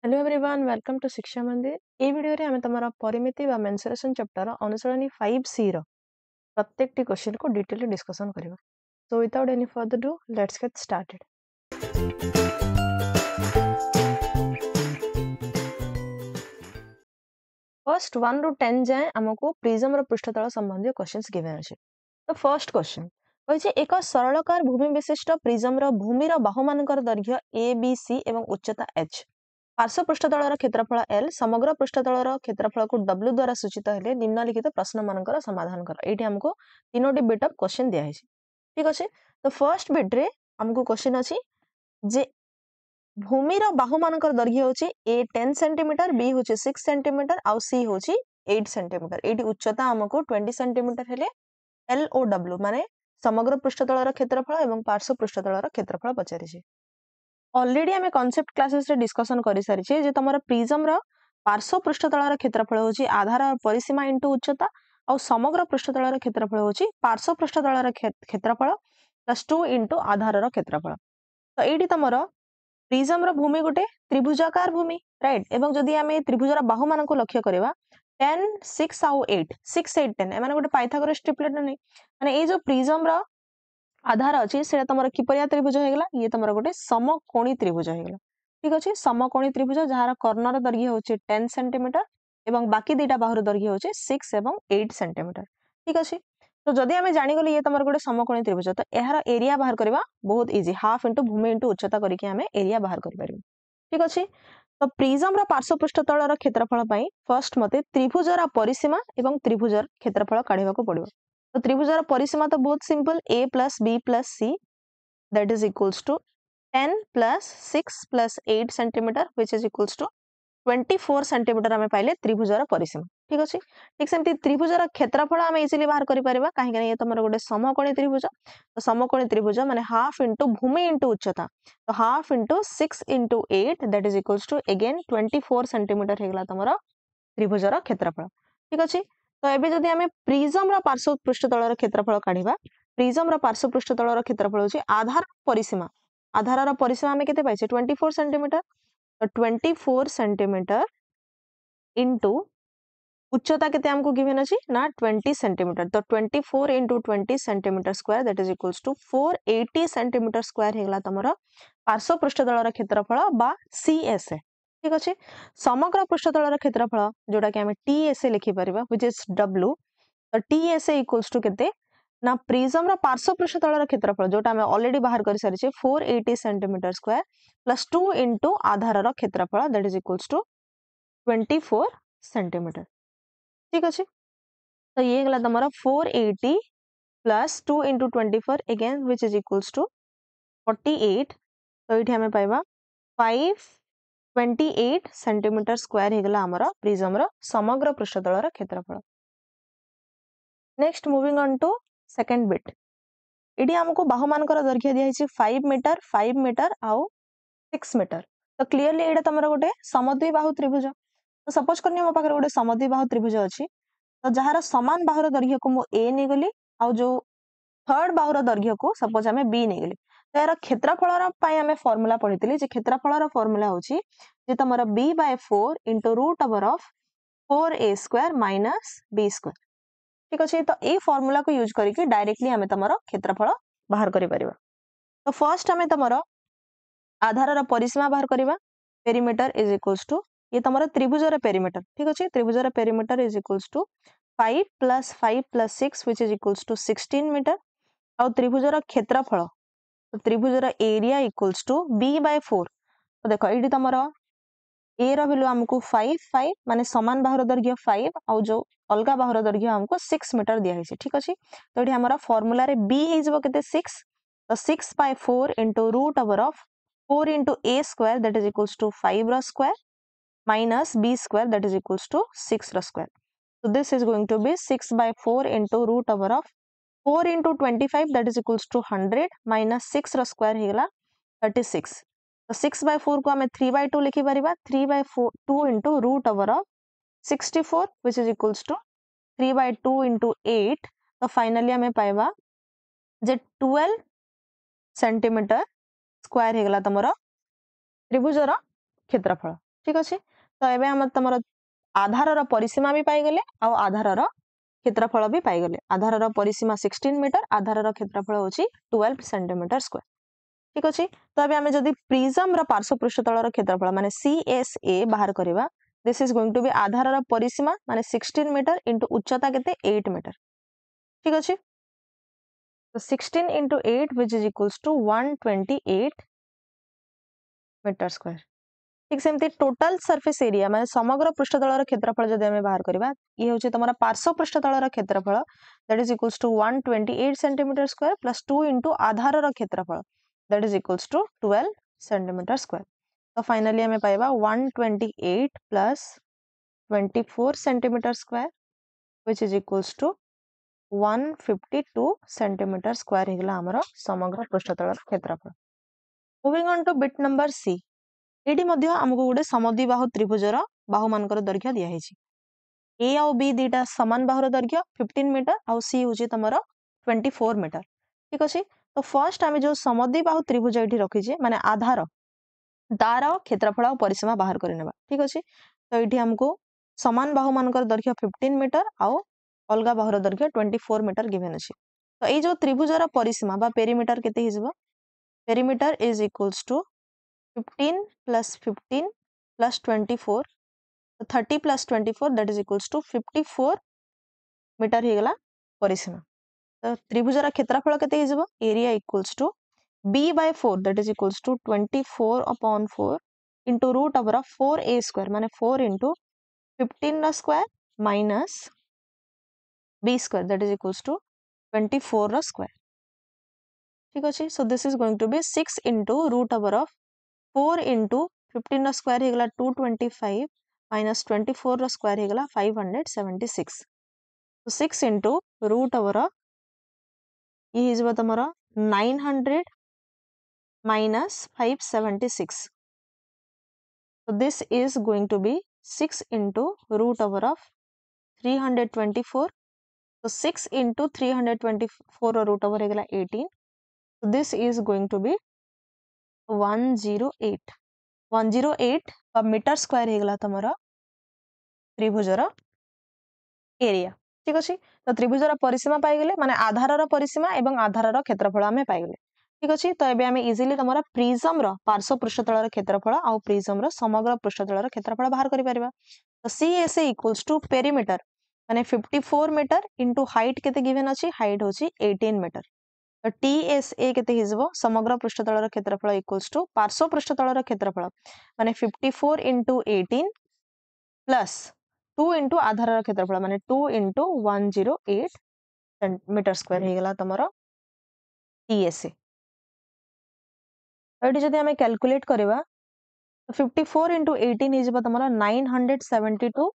Hello everyone welcome to शिक्षा मंदिर। ए video रे हमें तमरा परिमिति व मेंसुरेशन चैप्टर अनुसरणी 5C रो प्रत्येक टी क्वेश्चन को डिटेल डिस्कशन करबा। So without any further do let's get started. First 1 ରୁ 10 जाए हमको प्रिज्म रो पृष्ठतल संबंधी क्वेश्चंस गिवन अछि। तो फर्स्ट क्वेश्चन होइछे एक सरलकार भूमि विशिष्ट prism row Bhumi row बाहुमानकर दैर्घ्य A B C एवं उच्चता h पार्श्व पृष्ठतलर क्षेत्रफल L समग्र पृष्ठतलर क्षेत्रफल को W द्वारा सूचित हेले निम्नलिखित प्रश्न मानकर समाधान कर। एठी हमको तीनोटी बिट ऑफ क्वेश्चन दिया है। ठीक अछि। तो फर्स्ट बिट रे हमको क्वेश्चन अछि जे भूमि रो बाहुमानकर दैर्घ्य होछि A 10 सेंटीमीटर, B होछि 6 सेंटीमीटर और C होछि 8 सेंटीमीटर। एठी उच्चता हमको 20 सेंटीमीटर हेले L ओ W माने समग्र पृष्ठतलर क्षेत्रफल एवं पार्श्व पृष्ठतलर क्षेत्रफल पचारि छै। ऑलरेडी हमें कांसेप्ट क्लासेस रे डिस्कशन करि सारि छै जे तमरा प्रिज्म रो पार्श्व पृष्ठतलर क्षेत्रफल होछि आधार और परिसीमा इनटू उच्चता और समग्र पृष्ठतलर क्षेत्रफल होछि पार्श्व पृष्ठतलर क्षेत्रफल प्लस 2 इनटू आधार रो क्षेत्रफल। तो एठी तमरा प्रिज्म रो भूमि गोटे त्रिभुजाकार भूमि राइट एवं जदि हमें त्रिभुजर बाहु मान को लक्ष्य करबा 10 6 और 8 6 8 10 एमाने गोटे पाइथागोरस ट्रिपलेट नै माने ए जो प्रिज्म रो आधार अछि सेटा तमरा किपरिया त्रिभुज हेगला ये तमरा गोटे समकोणी त्रिभुज हेगला। ठीक अछि। समकोणी त्रिभुज जहार कर्णर दैर्घ्य होछि 10 सेंटीमीटर एवं बाकी दुईटा बाहुर दैर्घ्य होछि 6 एवं 8 सेंटीमीटर। ठीक अछि। तो जदि हमें जानि गली ये तमरा गोटे समकोणी त्रिभुज तो एहार एरिया बाहर करबा बहुत इजी हाफ इनटू भूमि इनटू उच्चता करके हमें एरिया बाहर कर परिबो। ठीक अछि। तो प्रिज्म रो पार्श्व पृष्ठतलर क्षेत्रफल पई फर्स्ट मते त्रिभुजर परिसीमा एवं त्रिभुजर क्षेत्रफल काढिबा को पड़िबो। तो त्रिभुजर परिसीमा तो बहुत simple a plus b plus c that is equals to 10 plus 6 plus 8 centimeter which is equals to 24 centimetre हमें पाइले त्रिभुजर परिसीमा। ठीक अछि। ठीक सेमती त्रिभुजर क्षेत्रफल हमें इजीली बाहर करि परिबा काहे कि ये तमरा गोटे समकोणी त्रिभुज। तो समकोणी त्रिभुज माने हाफ इनटू भूमि इनटू उच्चता तो half into 6 into 8 that is equals to again 24 centimetre हेगला तमरा त्रिभुजर क्षेत्रफल। ठीक अछि। तो एबे जदि हमें प्रिज्म रो पार्श्व पृष्ठतलर क्षेत्रफल काढिबा प्रिज्म रो पार्श्व पृष्ठतलर क्षेत्रफल होछि आधार परिसीमा आधारर परिसीमा हमें केते पाइछे 24 सेंटीमीटर तो 24 सेंटीमीटर इनटू उच्चता केते हमको गिवन अछि ना 20 सेंटीमीटर तो 24 into 20 centimetre square that is equals to 480 centimetre square हेगला तमरा पार्श्व पृष्ठतलर क्षेत्रफल बा CSA। ठीक अछि। समग्र पृष्ठतलर क्षेत्रफल जोटा कि हमें TSA लिखि परिबा व्हिच इज W तो TSA इक्वल्स टू केते ना प्रिज्म रो पार्श्व पृष्ठतलर क्षेत्रफल जोटा हमें ऑलरेडी बाहर कर सारि छै 480 सेंटीमीटर स्क्वायर प्लस 2 इनटू आधारर क्षेत्रफल that is equals to 24 centimetre. ठीक अछि। तो ये गला तमरा 480 plus 2 into 24 again which is equals to 48 तो इठी हमें पाइबा 528 सेंटीमीटर स्क्वायर हेगला हमरा प्रिज्म रो समग्र पृष्ठतलर क्षेत्रफल। Next moving on to second bit इडी हमको बाहुमानकर दैर्घ्य दिया हिची 5 मीटर आउ 6 मीटर। तो क्लियरली एडा तमरा गोटे समद्वि बाहु त्रिभुज। तो सपोज करनी मो पाखरे गोटे समद्वि बाहु त्रिभुज अछि तो जहार समान बाहुर दैर्घ्य को मो A नै गली आउ जो थर्ड बाहुर दैर्घ्य को सपोज हमें B नै गली तो यार क्षेत्रफलर पई हमें फार्मूला पढितली जे क्षेत्रफलर फार्मूला होची जे तमरा B/4 * root over of 4a² - b²। ठीक अछि। तो ए फार्मूला को यूज करके डायरेक्टली हमें तमरा क्षेत्रफल बाहर करि परिबा। तो फर्स्ट हमें तमरा आधारर परिसीमा बाहर करिबा पेरीमीटर इज इक्वल्स टू ये तमरा त्रिभुजर पेरीमीटर। ठीक अछि। त्रिभुजर perimeter is equals to 5 + 5 + 6 which is equals to 16 metre और त्रिभुजर क्षेत्रफल तो त्रिभुजर एरिया इक्वल्स टू B/4। तो देखो एडी तमरा ए रो वैल्यू हमको 5 माने समान बाहुर दैर्घ्य 5 और जो अलगा बाहुर दैर्घ्य हमको 6 मीटर दिया हिचे। ठीक अछि। तो एडी हमरा फार्मूला रे B हे जबो केते 6 तो 6/4 * root over of 4 * a² that is equals to 5 रो square minus b² that is equals to 6 रो square. So this is going to be 6/4 * root over of 4 * 25 that is equals to 100 minus 6 रो square हेगला 36। तो 6/4 को हमें 3/2 लिखि परिबा 3/2 * root over of 64 which is equals to 3/2 * 8 तो फाइनली हमें पाइबा जे 12 सेंटीमीटर स्क्वायर हेगला तमरा त्रिभुजर क्षेत्रफल। ठीक अच्छे। तो एबे हम तमर आधार परिसीमा भी पाइगले आ आधार क्षेत्रफल भी पाइगले। आधार परिसीमा 16 मीटर, आधार क्षेत्रफल होची 12 सेंटीमीटर स्क्वायर। ठीक अच्छे। तो अबे हमें जदि प्रिज्म रो पार्श्व पृष्ठतल क्षेत्रफल माने CSA बाहर करबा, this is going to be आधार परिसीमा माने 16 मीटर इंटू उच्चता केते 8 मीटर। ठीक अच्छे। तो 16 into 8 which is equals to 128 metre square. ठीक सेमती टोटल सरफेस एरिया माने समग्र पृष्ठतल क्षेत्रफल जदि हमें बाहर करबा, ये होचे तमरा पार्श्व पृष्ठतल क्षेत्रफल that is equals to 128 centimetre square plus 2 into आधार क्षेत्रफल that is equals to 12 centimetre square. तो फाइनली हमें पाइबा 128 plus 24 centimetre square which is equals to 152 centimetre square हेगला हमर समग्र पृष्ठतल क्षेत्रफल। Moving on to bit number C. एटी मध्य हमको गोटे समद्विबाहु त्रिभुजर बाहु मानकर दैर्घ्य दिया है। ए आउ बी दीटा समान बाहुर दैर्घ्य 15 मीटर आउ सी होची तमर 24 मीटर। ठीक अछि। तो फर्स्ट आमे जो समद्विबाहु त्रिभुज एठी रखिजे माने आधार तार क्षेत्रफल और परिसीमा बाहर कर नेबा। ठीक अछि। तो एठी हमको समान बाहु मानकर दैर्घ्य 15 मीटर आउ अलगा बाहुर दैर्घ्य 24 मीटर गिवन अछि। तो ए जो त्रिभुजर परिसीमा बा पेरीमीटर केते हिजबो, perimeter is equals to 15 plus 15 plus 24, 30 plus 24 that is equals to 54 metre ही गला परिसीमा। तो त्रिभुजर क्षेत्रफल केते हिजबो, area equals to b by 4 that is equals to 24 upon 4 into root over 4a square माने 4 into 15 रा square minus b square that is equals to 24 रा स्क्वायर। ठीक अछि। So this is going to be 6 into root over of 4 into 15 रा square हेगला 225 minus 24 रा square हेगला 576। तो 6 into root over ये हिजबा तमरा 900 minus 576। so this is going to be 6 into root over of 324। so 6 into 324 रा root over हेगला 18। so this is going to be 108 metre square हेगला तमरा त्रिभुजर एरिया। ठीक अछि। तो त्रिभुजर परिसीमा पाइगले माने आधारर परिसीमा एवं आधारर क्षेत्रफल हमें पाइगले। ठीक अछि। तो एबे हमें इजीली तमरा प्रिज्म रो पार्श्व पृष्ठतलर क्षेत्रफल आ प्रिज्म रो समग्र पृष्ठतलर क्षेत्रफल बाहर करि परिबा। तो CSA इक्वल्स टू पेरीमीटर माने 54 मीटर इनटू हाइट केते गिवन अछि, हाइट होछि 18 मीटर। तो TSA केते हिजबो समग्र पृष्ठतलर क्षेत्रफल इक्वल्स टू पार्श्व पृष्ठतलर क्षेत्रफल माने 54 into 18 प्लस 2 into आधार क्षेत्रफल माने 2 into 108 मीटर स्क्वायर हेगला तमरो TSA। एठी जदि हमें कैलकुलेट करबा तो 54 into 18 हिजबा तमरो 972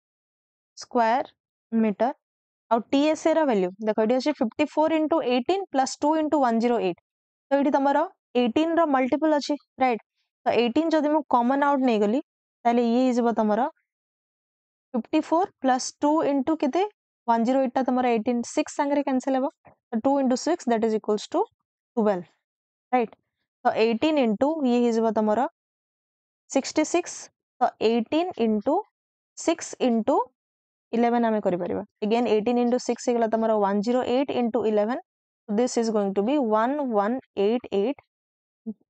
स्क्वायर मीटर और TSA रा वैल्यू देखो एठी अछि 54 into 18 plus 2 into 108। तो एठी तमरो 18 रा मल्टीपल अछि, राइट। तो 18 जदि मु कॉमन आउट नै गली ताले ये हिजबा तमरो 54 plus 2 into केते 108 टा तमरा 18 6 संगरे कैंसिल हेबो। तो 2 into 6 that is equals to 12, right. तो 18 into ये हिजबा तमरा 66। तो 18 into 6 into 11 हमें करि परिबा। अगेन 18 into 6 हेगला तमरा 108 into 11। so this is going to be 1188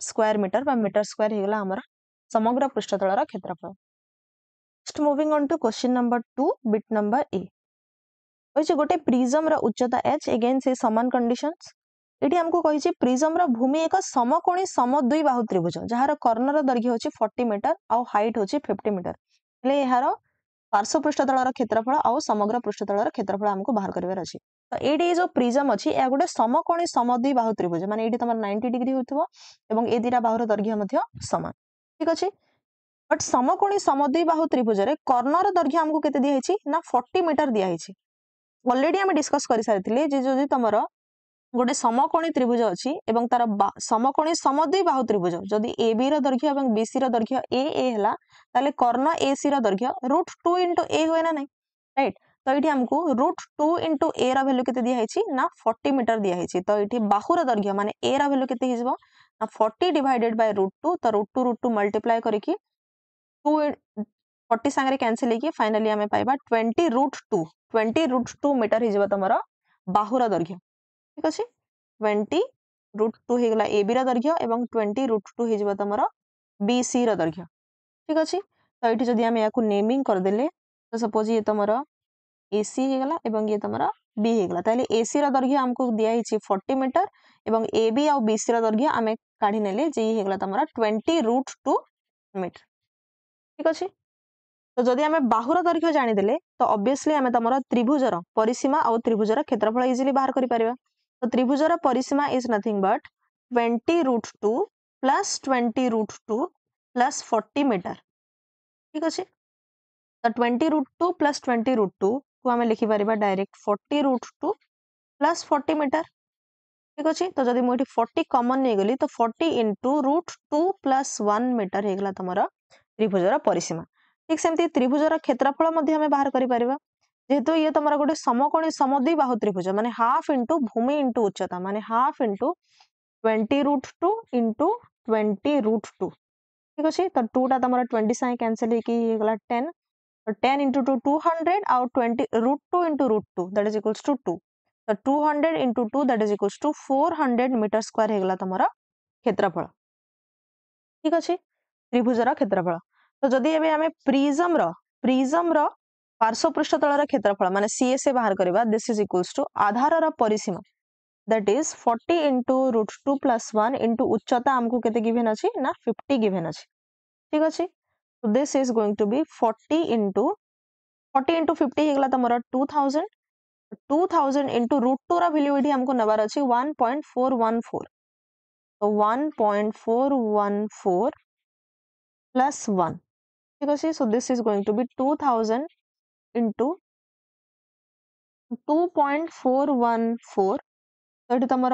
square metre बा मीटर स्क्वायर हेगला हमरा समग्र पृष्ठतलर क्षेत्रफल। Next moving on to question number 2 bit number A। होइछे गोटे प्रिज्म रा उच्चता h अगेन से समान कंडीशंस। एठी हमको कहिचे प्रिज्म रा भूमि एक समकोणी समद्विबाहु त्रिभुज जहार कर्णर दैर्घ्य होची 40 मीटर और हाइट होची 50 मीटर। ले एहार पार्श्व पृष्ठतलर क्षेत्रफल और समग्र पृष्ठतलर क्षेत्रफल हमको बाहर करबार अछि। तो एठी जो प्रिज्म अछि ए गोटे समकोणी समद्विबाहु त्रिभुज माने एठी तमर 90 डिग्री होतबो एवं ए दिरा बाहुर दैर्घ्य मध्य समान। ठीक अछि। बट समकोणी समद्विबाहु त्रिभुज रे कर्णर दैर्घ्य हमको केते दिया हेछि ना 40 मीटर दिया हेछि। ऑलरेडी हम डिस्कस करि सारिथिले जे जदि तमर गोटे समकोणी त्रिभुज अछि एवं तार समकोणी समद्विबाहु त्रिभुज जदि AB रो दैर्घ्य एवं BC रो दैर्घ्य AA हला ताले कर्ण AC रो दैर्घ्य √2 into A होय ना नहीं, राइट। तो एठी हमको √2 into A रा वैल्यू केते दिया हेछि ना 40 मीटर दिया हेछि। तो एठी बाहुर दैर्घ्य माने A रा वैल्यू केते हिजबो ना 40 डिवाइडेड बाय √2। तो √2 मल्टीप्लाई करिकि 2 40 सांगे कैंसिल होगी फाइनली आम पाइबा 20√2 मीटर हो तुम बाहुर दैर्घ्य ठीक अच्छे 20√2 होगा ए बी दैर्घ्य और 20√2 हो तुम बी सी दैर्घ्य ठीक अच्छे तो ये जदि आम या नेमिंग करदे तो सपोज ये तुम ए सी होगा और ये तुम बी होगा ताले ए सी दैर्घ्य आमको दिखाई 40 मीटर और A B uh B C दैर्घ्य आम काढ़ी ने होगा तुम 20√2 मीटर ठीक अच्छे तो जदि आम बाहुर दैर्घ्य जानीदे तो ऑब्वियसली आम तुम त्रिभुजर परिसीमा और त्रिभुजर क्षेत्रफल इजिली बाहर कर पारिबा तो त्रिभुजर परिसीमा is nothing but 20√2 plus 20√2 plus 40 metre ठीक अच्छे तो 20√2 प्लस 20√2 को आम लिखिपर डायरेक्ट 40√2 प्लस 40 मीटर ठीक अच्छे तो जब मुझे 40 कमन नहीं गली तो 40 इंटू √2 प्लस 1 मीटर होगा तुम त्रिभुजर परिसीमा ठीक सेमती त्रिभुजर क्षेत्रफल बाहर कर जेहेतु ये तुम गोटे समकोणी समद्विबाहु त्रिभुज माने हाफ इंटू भूमि इंटू उच्चता माने हाफ इंटू 20√2 इंटू 20√2 ठीक अच्छे तो 2 टा तुम 20 साइ कैंसिल होगा 10 तो 10 इंटू 2 200 आउ 20√2 into √2 that is equals to 2 तो 200 into 2 that is equals to 400 metre square होगा तुम क्षेत्रफल ठीक अच्छे त्रिभुजर क्षेत्रफल तो जदि एबे आमे प्रिज्म रो पार्श्व पृष्ठतल क्षेत्रफल माने सीएसए बाहर करबा दिस इज इक्वल्स टू आधार परिसीमा that is 40 into √2 plus 1 into उच्चता आमको केते गिवन अछि ना 50 गिवन अछि ठीक अछि तो this is going to be 40 into 50 होगा तुम 2000 इंटू √2 रा वैल्यू एठी हमको नबार अछि 1.414 तो 1.414 प्लस 1 ठीक अच्छे so this is going to be 2000 into 2.414 तो ये तुम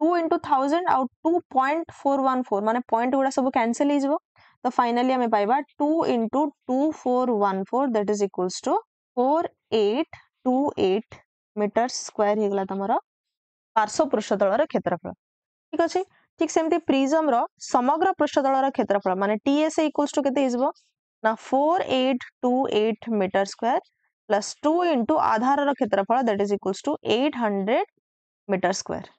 2 इंटू 1000 आउ 2.414 माने पॉइंट गुड़ा सब कैंसिल हो तो फाइनली आम पाइबा 2 into 2414 that is equals to 4828 metre square होगा तुम पार्श्व पृष्ठतल क्षेत्रफल ठीक अच्छे ठीक सेमती प्रिज्म रो समग्र पृष्ठतल क्षेत्रफल माने टीएसए इक्वल्स टू केते हिजबो ना 4828 मीटर स्क्वायर प्लस 2 इंटू आधार क्षेत्रफल that is equals to 800 metre square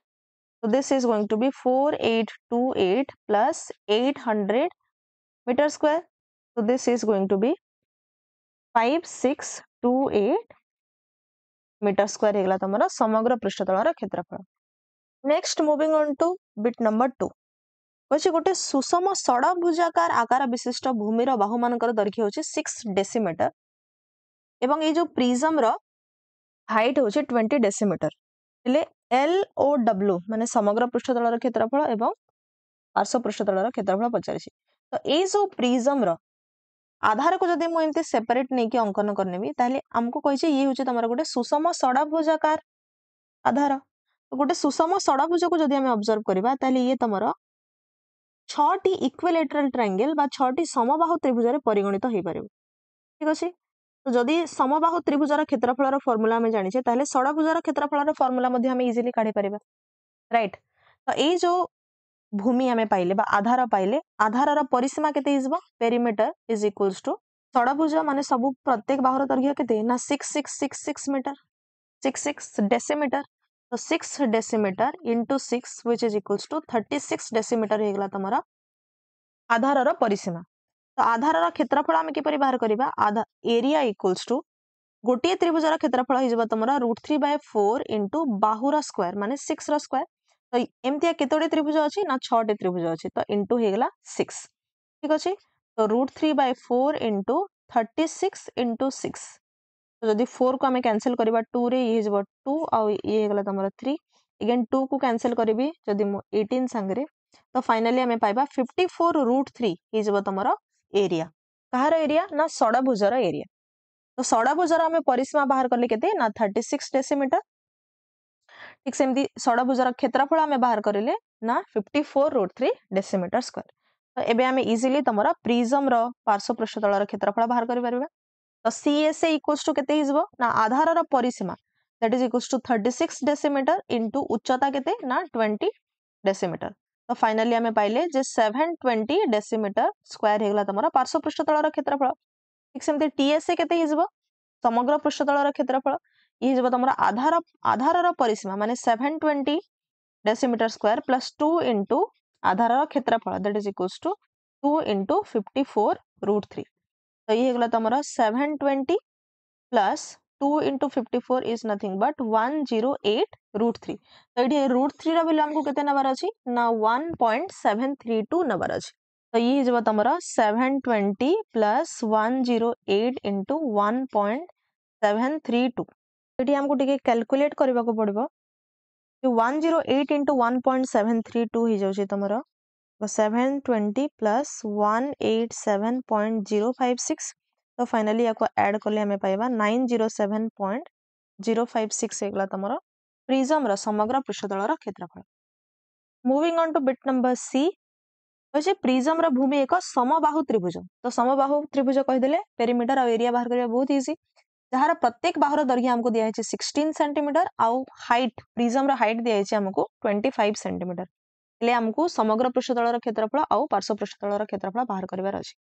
so this is going to be 4828 plus 800 meter square so this is going to be 5628 metre square होगा तुम समग्र पृष्ठतल क्षेत्रफल next moving on to bit number 2 कौन गोटे सुषम षड़भुजाकार आकार विशिष्ट भूमिर बाहु मानकर दैर्घ्य होछि 6 डेसीमीटर एवं ये जो प्रिज्म रो हाइट होछि 20 डेसीमीटर हेले LOW माने समग्र पृष्ठतल क्षेत्रफल एवं पार्श्व पृष्ठतल क्षेत्रफल पचारि तो ये जो प्रिज्म रो आधार को जदि मुझे सेपरेट नहीं कि अंकन करनेबी ताले हमको कहिছে ये होछि तमरा गोटे सुषम षड़भुजाकार आधार तो गोटे सुषम षड़भुज को जदि हम ऑब्जर्व करबा ताले ये तमरा 6टी इक्विलेटरल ट्रायंगल बा 6टी समबाहु त्रिभुज रे परिगणित होई पारिबो ठीक अछि तो जदि समबाहु त्रिभुजर क्षेत्रफल फॉर्मूला हमें जानिछे ताले षड़भुजर क्षेत्रफल फॉर्मूला मध्ये हमें इजीली काढी परिबा राइट तो ए जो भूमि हमें पाइले बा आधार पाइले आधार परिसीमा केते हिजबो पेरीमीटर इज इक्वल्स टू षड़भुज माने सब प्रत्येक बाहुर दैर्घ्य केते ना 6666 मीटर 66 डेसीमीटर तो 6 decimetre into 6 which is equals to 36 decimetre होगा तुम आधार परिसीमा तो आधार क्षेत्रफल आम किपरि बाहर करबा आधा एरिया इक्वल्स टू गोटे त्रिभुजर क्षेत्रफल हो तुम √3/4 इंटू बाहुर स्क्वायर माने 6 रो स्क्वायर तो एमतिया केतोडे त्रिभुज अछि ना 6टे त्रिभुज अछि तो इंटू हेगला 6 ठीक अछि तो √3/4 इंटू 36 इंटू 6 तो जदि 4 को आम कैंसिल करबा 2 रे ये जब 2 आ ये हेगला तुम 3 अगेन 2 को कैंसिल करबी जदि 18 संगरे तो फाइनली आम पाइबा 54√3 ये जब तुम एरिया कहार एरिया ना षड़भुजर एरिया तो षड़भुजर आम परिसीमा बाहर कले केते ना 36 डेसीमीटर ठीक सेमती षड़भुजर क्षेत्रफल आम बाहर करेले ना 54√3 डेसीमीटर स्क्वायर तो एबे आम इजीली तुमरा प्रिज्म रो पार्श्व पृष्ठतल क्षेत्रफल बाहर करि परबा तो सीएसए इक्वल्स टू केते हिजबो ना आधार परिसीमा that is equals to 36 decimetre into उच्चता केते ना 20 डेसीमीटर तो फाइनली आम पाइले जे 720 डेसीमीटर स्क्वायर होगा तुम पार्श्व पृष्ठतल क्षेत्रफल। ठीक सेमती टीएसए केते हो समग्र पृष्ठतल क्षेत्रफल ये हो तुम आधार आधार परिसीमा माने 720 डेसीमीटर स्क्वायर प्लस 2 इंटू आधार क्षेत्रफल that is equals to 2 into 54√3। तो ये होगा तुम 720 plus 2 into 54 is nothing but 108√3। तो ये √3 वैल्यू आमको केते नबार अछि ना 1.732 नबार अछि। तो ये हो तुम 720 प्लस 108 इंटू 1.732। ये आमको टिके कैलकुलेट करबा को पड़िबो 108 इंटू 1.732 हो जाउछि तुमरो 720 प्लस 187.056। तो फाइनली याको ऐड करले हमें पाइबा 907.056 हेगला तुमरो प्रिज्म रो समग्र पृष्ठतल रो क्षेत्रफल। Moving on to bit number C होचे प्रिज्म रो भूमि एक समबाहु त्रिभुज। तो समबाहु त्रिभुज कहि देले पेरीमीटर और एरिया बाहर करिया बहुत इजी। जहार प्रत्येक बाहुर दैर्घ्य हमको दिया है 16 सेंटीमीटर आउ हाइट प्रिज्म रो हाइट दिया है हमको 25 सेंटीमीटर। ले हमको समग्र पृष्ठतल क्षेत्रफल आउ पार्श्व पृष्ठतल क्षेत्रफल बाहर करिवार अछि।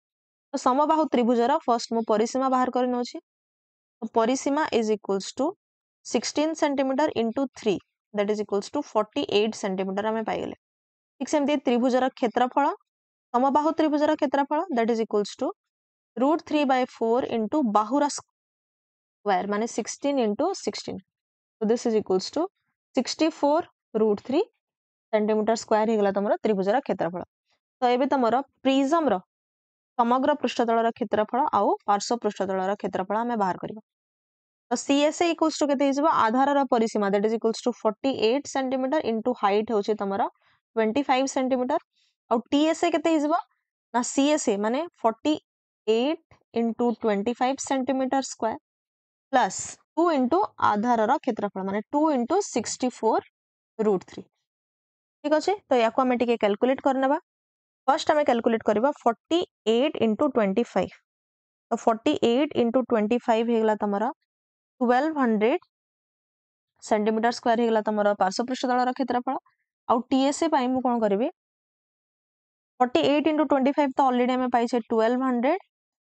तो समबाहु त्रिभुजर फर्स्ट मु परिसीमा बाहर करनो अछि। तो परिसीमा is equals to 16 centimetre into 3 that is equals to 48 centimetre हमें पाइले। ठीक सेमती त्रिभुजर क्षेत्रफल समबाहु त्रिभुजर क्षेत्रफल that is equals to √3/4 into बाहुर स्क्वायर माने 16 इंटू 16। तो this is equals to 64√3 centimetre square होगा तुम त्रिभुजर क्षेत्रफल। तो ये तुम प्रिज्म रो समग्र पृष्ठतल क्षेत्रफल आउ पार्श्व पृष्ठतल क्षेत्रफल आम बाहर करबा। तो सीएसए इक्वल्स टू केते हिजबा आधार परिसीमा that is equals to 48 centimetre into height होचे तुमरा 25 सेंटीमीटर और टीएसए केते हिजबा ना सीएसए माने 48 into 25 centimetre square plus 2 into आधार क्षेत्रफल माने 2 इंटू 64√3। ठीक अच्छे। तो या आम टिके कैलकुलेट करनेबा। फर्स्ट आम कैलकुलेट करबा 48 इंटू 25। तो 48 इंटू 25 हेगला तुमरा 1200 सेंटीमीटर स्क्वायर हेगला तुमरा पार्श्व पृष्ठतल क्षेत्रफल आउ टीएसए पाई मु कोन करबी 48 इंटू 25 तो ऑलरेडी हमें पाई छे 1200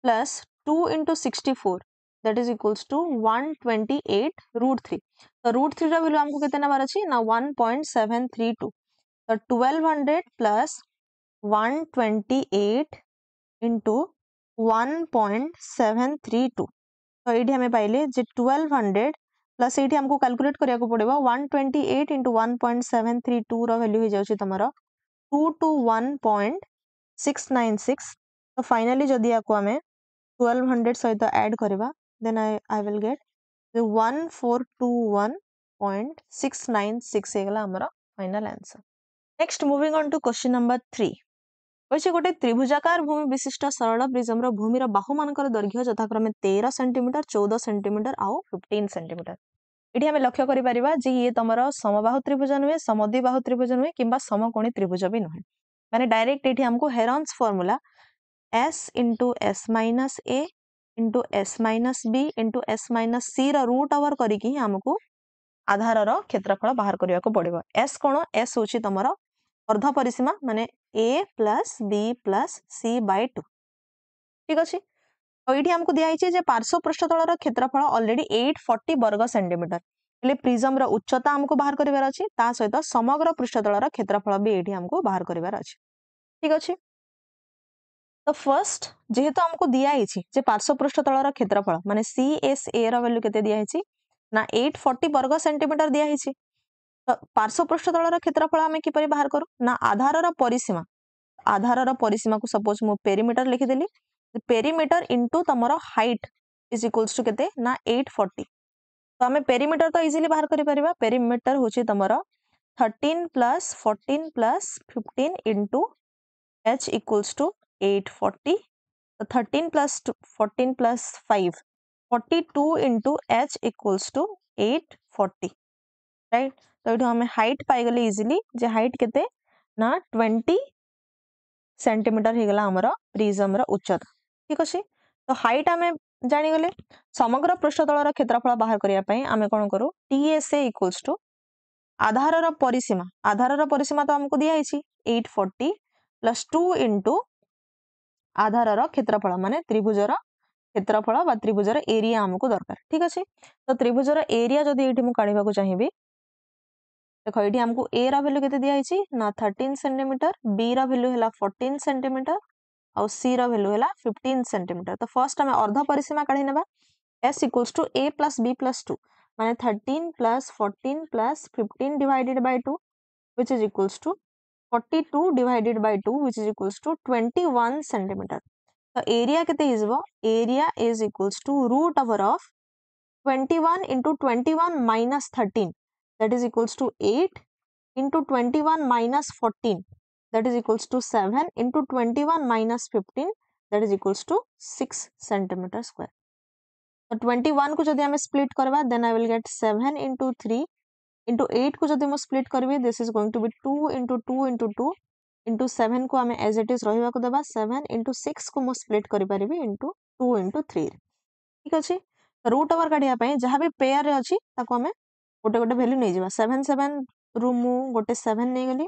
plus 2 into 64 that is equals to 128√3। तो √3 रा वैल्यू हमको केते नबार अछि ना 1.732। तो 1200 प्लस 128 इंटू 1.732। तो ये हमें पाइले जे 1200 प्लस ये हमको कैलकुलेट करिया को पड़ेबा 128 इंटू 1.732 रो वैल्यू हो जाउछि तमरो 221.696। तो फाइनली जदि याको हमें 1200 सहित ऐड करबा देन आई विल गेट 1421.696 हेगला हमरा final answer. Next moving on to question number 3 होइछे गोटे त्रिभुजाकार भूमि विशिष्ट सरल प्रिज्म रो भूमिर बाहु मानकर दैर्घ्य यथाक्रमे 13 सेंटीमीटर 14 सेंटीमीटर आउ 15 सेंटीमीटर। इठी हमें लक्ष्य करि परिबा जे ये तमरो समबाहु त्रिभुज नुहे समद्विबाहु त्रिभुज नुहे किंबा समकोणी त्रिभुज भी नुहे माने डायरेक्ट इठी हमको Heron's formula s into s minus a into s minus b into s minus c रो रूट ओवर करिकी हमको आधार रो क्षेत्रफल बाहर करिया को पड़िबो। s कोन s होची तमरो अर्ध परिसीमा माने a plus b plus c by 2। ठीक अछि। तो ये हमको दिया जे पार्श्व पृष्ठतल क्षेत्रफल ऑलरेडी 840 वर्ग सेंटीमीटर ले प्रिज्म रो उच्चता हमको बाहर करिवार अछि ता सहित समग्र पृष्ठतल क्षेत्रफल भी एठी हमको बाहर करिवार अछि। ठीक अछि। तो फर्स्ट जेहेतु हमको दिया जे पार्श्व पृष्ठतल क्षेत्रफल माने CSA रो वैल्यू केते दिया ना 840 वर्ग सेंटीमीटर दिया तो पार्श्व पृष्ठतल क्षेत्रफल हमें किपरि बाहर करू ना आधार परिसीमा को सपोज मु पेरीमीटर लिखि देली पेरीमीटर इंटू तमरो हाइट इज इक्वल्स टू केते ना 840। तो हमें पेरीमीटर तो इजीली बाहर करि परिबा पेरीमीटर होची तमरो 13 plus 14 plus 15 into h equals to 840। तो 13 plus 14 plus 5 42 into h equals to 840 right. तो ये हमें हाइट पाई गले इजीली जे हाइट केते ना 20 सेंटीमीटर हे गला हमर प्रिज्म रो उच्चता। ठीक अछि। तो हाइट हमें जानि गले समग्र पृष्ठतल क्षेत्रफल बाहर करिया पई हमें कोन करू TSA इक्वल्स टू आधार परिसीमा तो हमको दिया है 840 प्लस 2 इंटू आधार क्षेत्रफल माने त्रिभुजर क्षेत्रफल बा त्रिभुजर एरिया हमको दरकार ठीक अच्छे। तो त्रिभुजर एरिया जदि ये काढ़ा चाहिए देख ये हमको ए रा वैल्यू केते दिया है ना 13 सेंटीमीटर, बी रा वैल्यू है 14 सेंटीमीटर और सी रा वैल्यू है 15 सेंटीमीटर। तो फर्स्ट आम अर्ध परिसीमा काढ़ी नेबा S equals to A plus B plus 2 माने 13 plus 14 plus 15 divided by 2 which is equals to 42 divided by 2 which is equals to 21 centimeter. तो एरिया केते हिजबो area is equals to root over of 21 into 21 minus 13 that is equals to 8 into 21 minus 14 that is equals to 7 into 21 minus 15 that is equals to 6 centimeter square. So 21 को जदि हमें split करवा then I will get 7 into 3 into 8 को जदि मैं split Curvv this is going to be 2 into 2 into 2 into 7 को हमें as it is रहिबा को देबा 7 into 6 को मैं split करि परिबी into 2 into 3 ठीक अछि। रूट ओवर काढिया पई जहां भी पेयर रे अछि ताको हमें गोटे गोटे वैल्यू नै जिबा 7 7 रू मु गोटे 7 नै गली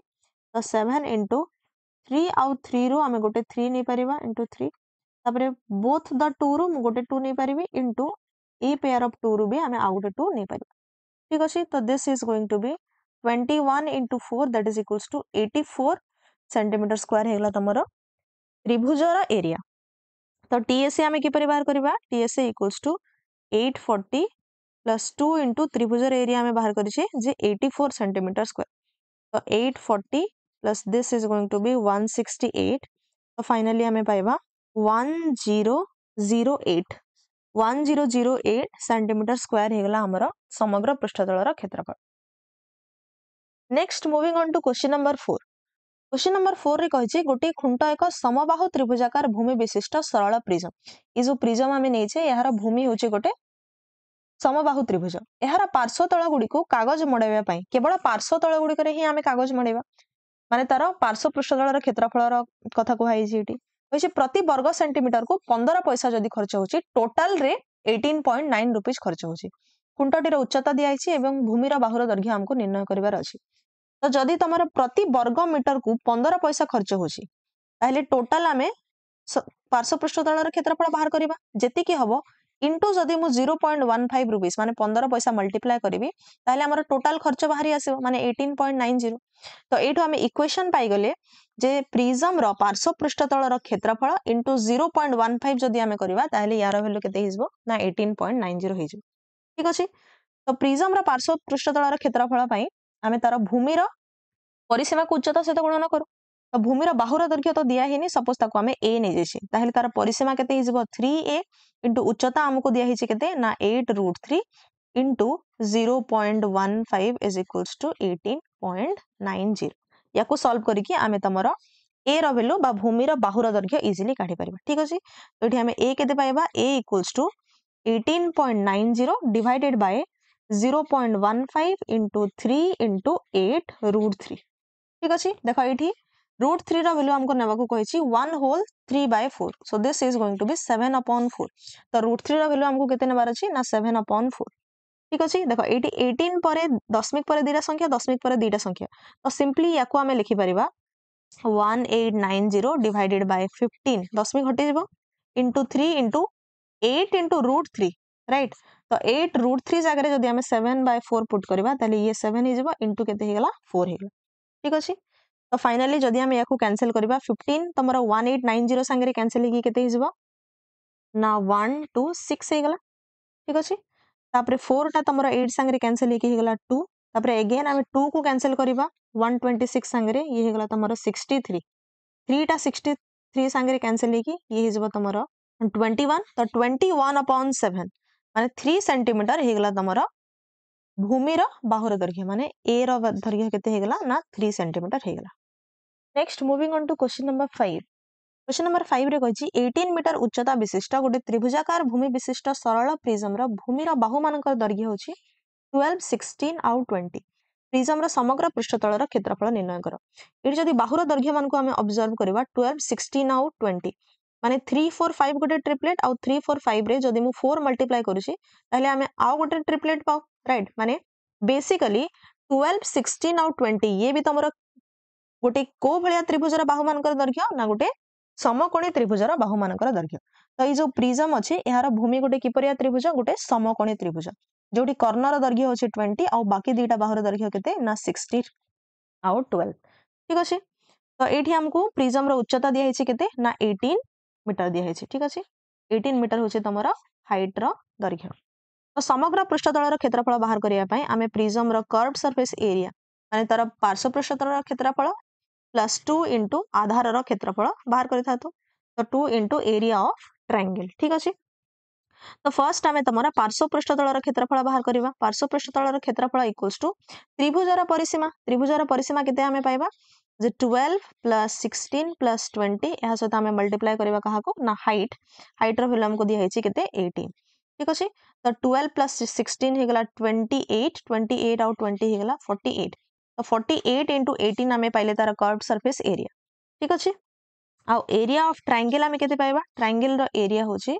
तो 7 into 3 आउ 3 रो हमें गोटे 3 नै परिबा into 3 तापरे बोथ द 2 रो मु गोटे 2 नै परिबी into ए पेयर ऑफ 2 रो भी हमें आउ गोटे 2 नै परिबा ठीक अछि। तो this is going to be 21 into 4 that is equals to 84 centimetre square हेगला तमरो त्रिभुजर एरिया। तो टीएसए आमे कि परिवार करबा TSA equals to 840 plus 2 into त्रिभुजर एरिया में बाहर करिछे जे 84 सेंटीमीटर स्क्वायर। तो 840 plus this is going to be 168 तो फाइनली हमें पाइबा 1008 सेंटीमीटर स्क्वायर हेगला हमर समग्र पृष्ठतलर क्षेत्रफल। Next moving on to question number 4। Question number 4 रे कहिछि गोटे खुंट एक समबाहु त्रिभुजाकार भूमि विशिष्ट सरल प्रिज्म ये जो प्रिज्म आमे नेछे यार भूमि होचे गोटे समबाहु त्रिभुज यार पार्श्व तल गुडी को कागज मडाइबा पई केवल पार्श्व तल गुडी करे ही आमे कागज मडाइबा माने तार पार्श्व पृष्ठतलर क्षेत्रफलर कथा कहै छि एटी होइछि प्रति वर्ग सेंटीमीटर को 15 पैसा जदी खर्च होछि टोटल रे 18.9 रुपीस खर्च होछि। खुंटटीर उच्चता दिया छि एवं भूमिर बाहुर दैर्घ्य हमको निर्णय करिवार अछि। तो जदि तमर प्रति वर्ग मीटर को 15 पैसा खर्च होछि ताहले टोटल आमे पार्श्व पृष्ठतलर क्षेत्रफल बाहर करबा जेति कि हबो इनटू जदि मु 0.15 रुपीस माने 15 पैसा मल्टीप्लाई करिवि ताहले हमर टोटल खर्च बाहरी आसीबो माने 18.90। तो एठो हमें इक्वेशन पाई गले जे प्रिज्म रो पार्श्व पृष्ठतलर क्षेत्रफल इनटू 0.15 जदि हमें करबा ताहले यार वैल्यू केते हिजबो ना 18.90 हिजबो ठीक अछि। तो प्रिज्म रो पार्श्व पृष्ठतलर क्षेत्रफल पई हमें तार भूमिर परिसीमा को उच्चता सहित गुणन करू। तो भूमिर बाहुर दैर्घ्य तो दिया हिनी सपोज ताको हमें ए नै जेछि ताहले तार परिसीमा केते हिजबो 3a इंटू उच्चता हमको दिया हिछि केते ना 8√3 इंटू 0.15 इज इक्वल्स टू 18.90 याको सॉल्व करिकि आमे तमरो ए रो वैल्यू बा भूमिर बाहुर दैर्घ्य इजीली काढी परिबा ठीक अछि। तो एठी हमें ए केते पाइबा A equals to 18.90 divided by 0.15 into 3 into 8√3 ठीक अछि। देखो एठी √3 रा वैल्यू हमको नेबा को कहिछि 1/3/4 so this is going to be 7/4। तो √3 रा वैल्यू हमको केते नेबार अछि ना 7/4 ठीक अछि। देखो एठी 18 परे दशमिक परे दीटा संख्या दशमिक परे दीटा संख्या तो सिंपली याको हमें लिखि परिबा 1890 डिवाइडेड बाय 15 दशमिक हटि जबो इंटू 3 इंटू 8 इंटू √3 राइट। तो 8√3 जगह जदि हमें 7/4 पुट करबा ताले ये 7 ही जबो इंटू केते हेगला 4 हेगला ठीक अछि। तो फाइनली जदि हम याको कैंसिल करबा 15 तमरो 1890 संगे कैंसिल ही केते हिजबो ना 1 2 6 हेगला ठीक अछि। तापरे 4 टा तमरो 8 संगे कैंसिल ही हेगला 2 तापरे अगेन हम 2 को कैंसिल करबा 126 संगे ये हेगला तमरो 63 3 टा 63 संगे कैंसिल ही ये हिजबो तमरो 21 तो 21/7 माने 3 सेंटीमीटर हेगला तमरो भूमिर बाहुर दैर्घ्य माने ए रो दैर्घ्य केते हेगला ना 3 सेंटीमीटर हेगला। Next moving on to question number 5। Question number 5 रे कहिछि 18 मीटर उच्चता विशिष्ट गोटे त्रिभुजाकार भूमि विशिष्ट सरल प्रिज्म रो भूमिर बाहु मानकर दैर्घ्य होछि 12 16 आउ 20 प्रिज्म रो समग्र पृष्ठतलर क्षेत्रफल निर्णय करो। एठी जदि बाहुर दैर्घ्य मान को हमें ऑब्जर्व करबा 12 16 आउ 20 माने 3 4 5 गोटे ट्रिपलेट आउ 3 4 5 रे जदि मु 4 मल्टीप्लाई करूछि ताहले हमें आउ गोटे ट्रिपलेट पाउ राइट। माने बेसिकली 12 16 और 20 ये भी तुम गोटे को भलिया त्रिभुजर बाहु मानकर दैर्घ्य ना गोटे समकोणी त्रिभुजर बाहु मानकर दैर्घ्य। तो ये जो प्रिज्म अच्छी यार भूमि गोटे किपरिया त्रिभुज गोटे समकोणी त्रिभुज जोटी कर्णर दैर्घ्य होची 20 और बाकी दुईटा बाहुर दैर्घ्य केते ना 60 आउ 12 ठीक अच्छे। तो ये आमको प्रिज्म उच्चता दिखाई केते ना 18 मीटर दिखाई ठीक अच्छे 18 मीटर हूँ तुम हाइट दैर्घ्य। तो समग्र पृष्ठतल क्षेत्रफल बाहर करने आम प्रिज्म कर्व सरफेस एरिया माने तार पार्श्व पृष्ठतल क्षेत्रफल प्लस 2 इंटू आधार क्षेत्रफल बाहर कर तो 2 इंटू एरिया ऑफ ट्रायंगल ठीक अच्छे। तो फर्स्ट आम तुम पार्श्व पृष्ठतल क्षेत्रफल बाहर करवा पार्श्व पृष्ठतल क्षेत्रफल इक्वल्स टू त्रिभुजर परिसीमा केते आमे पाइबा जे 12 प्लस 16 प्लस 20 यह सहित आम मल्टीप्लाई करवा क्या ना हाइट रो वैल्यू हमको दिखाई केते 18 ठीक अच्छे। तो 12 प्लस 16 हो गला 28 आउ 20 हो गला 48 तो 48 इंटू 18 आम पाइले तार कर्व सरफेस एरिया ठीक अच्छे। आउ एरिया ऑफ ट्रायंगल आम केते पाइबा ट्रायंगल रो एरिया होची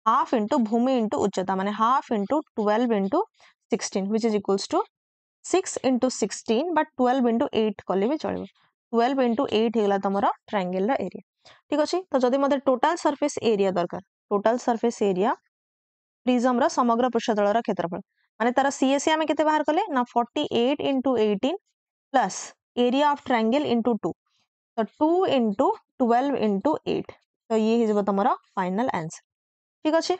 हाफ इंटू भूमि इंटू उच्चता माने half into 12 into 16 which is equals to 6 into 16 but 12 into 8 कले भी चलो 12 इंटू 8 होगा तुम ट्रायंगल एरिया ठीक अच्छे। तो जदि मते टोटल सरफेस एरिया दरकार टोटल सरफेस एरिया प्रिज्म समग्र पृष्ठतल क्षेत्रफल माने तार सीएससी आम केते बाहर कले ना 48 into 18 plus area of triangle into 2 तो 2 इंटू 12 इंटू 8 तो ये हो तुम फाइनल आंसर ठीक अच्छे।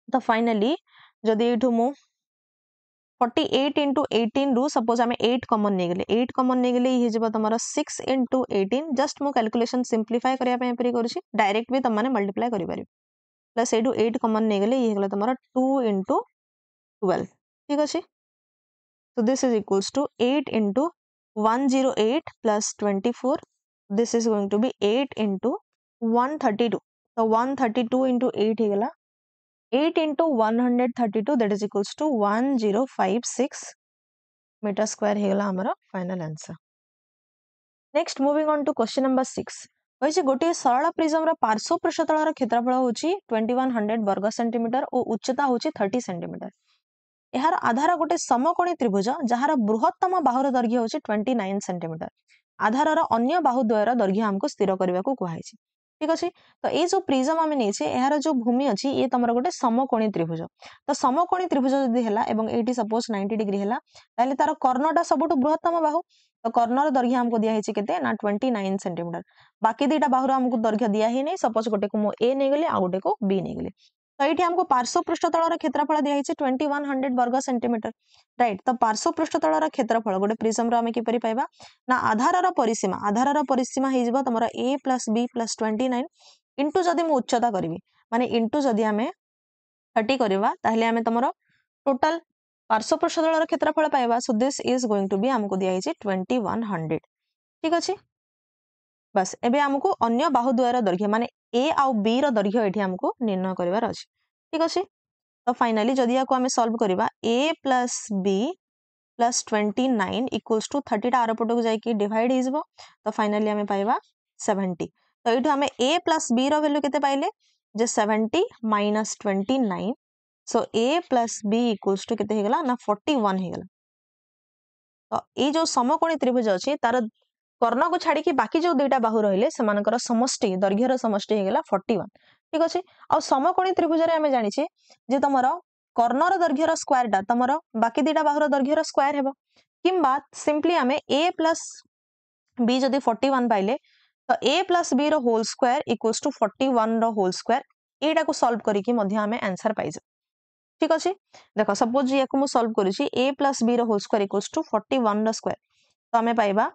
तो फाइनली जदि एठू मु 48 इंटू 18 रु सपोज आम 8 कमन नहीं गले 8 कमन नहीं गले ये तुम 6 इंटू 18 जस्ट मु कैलकुलेशन सिंप्लीफाई करने करुँची डायरेक्ट भी तुमने मल्टीप्लाई कर प्लस एटू 8 कमन नहीं गले ये तुम 2 इंटू 12 ठीक अच्छे। तो this is equals to 8 into 108 plus 24 this is going to be 8 into 132 तो 132 इंटू 8 हो गला 8 into 132 that is equals to 1056 meter square हेगला हमारा final answer. Next moving on to question number 6 वैसे गोटे सरल प्रिज्म पार्श्व पृष्ठतल क्षेत्रफल होची 2100 वर्ग सेंटीमीटर और उच्चता होची 30 सेंटीमीटर। यार आधार गोटे समकोणी त्रिभुज जार बृहत्तम बाहुर दैर्घ्य होची 29 सेंटीमीटर आधार अन्य बाहु द्वयर दैर्घ्य हमको स्थिर करने को कहुई ठीक अच्छे। तो ये जो प्रिज्म आम नहीं यार जो भूमि अच्छी ये तुम गोटे समकोणी त्रिभुज तो समकोणी त्रिभुज जदि है सपोज 90 डिग्री है तार कर्णटा सबुठ बृहत्तम बाहु तो कर्णर दैर्घ्य हमको दिखाई के ना 29 सेंटीमीटर बाकी दुईटा बाहुर हमको दैर्घ्य दिया ही नहीं सपोज गोटे को ए नहीं गली आ गोटे को बी नहीं गली तो ये हमको पार्श्व पृष्ठतल क्षेत्रफल दिखाई 2100 वर्ग सेंटीमीटर राइट। तो पार्श्व पृष्ठतल क्षेत्रफल गोटे प्रिज्म आम किपरि पाइबा ना आधार परिसीमा हो तुम ए प्लस बी प्लस 29 इंटू जदि मु उच्चता करी माने इंटू जदि आम 30 करवा ताहले आम तुम टोटल पार्श्व पृष्ठतल क्षेत्रफल पाइबा so this is going to be हमको दिखाई 2100 ठीक अच्छे। बस एबे हमको अन्य बाहु द्वयर दैर्घ्य माने ए आउ बी रो दैर्घ्य एठी हमको निर्णय करिवार अछि ठीक अछि। तो फाइनली जदि याको आमे सॉल्व करिबा a plus b plus 29 equals to 30 टा आरपट को जाई कि डिवाइड हो जबो तो फाइनली आमे पाइबा 70 तो एठु आमे a प्लस b रो वैल्यू केते पाइले जे 70 minus 29 so a plus b equals to केते हेगला ना 41 हेगला। तो ये जो समकोणी त्रिभुज अछि तार कर्ण को छाड़ी कि बाकी जो दुईटा बाहु रहिले सेमानकर समष्टि दैर्घ्यर समष्टि हेगला 41 ठीक अछि। आ समकोणी त्रिभुज रे हमें जानिछे जे तमरो कर्णर दैर्घ्यर स्क्वायर टा तमरो बाकी दुईटा बाहुर दैर्घ्यर स्क्वायर हेबो किंबा सिंपली हमें a प्लस b जदि 41 पाइले तो a प्लस b रो होल स्क्वायर इक्वल्स टू 41 रो होल स्क्वायर एटा को सॉल्व करिकि मध्य हमें आंसर पाइजे ठीक अछि। देखो सपोज याको मु सॉल्व करिछि a प्लस b रो होल स्क्वायर इक्वल्स टू 41 रो स्क्वायर तो हमें पाइबा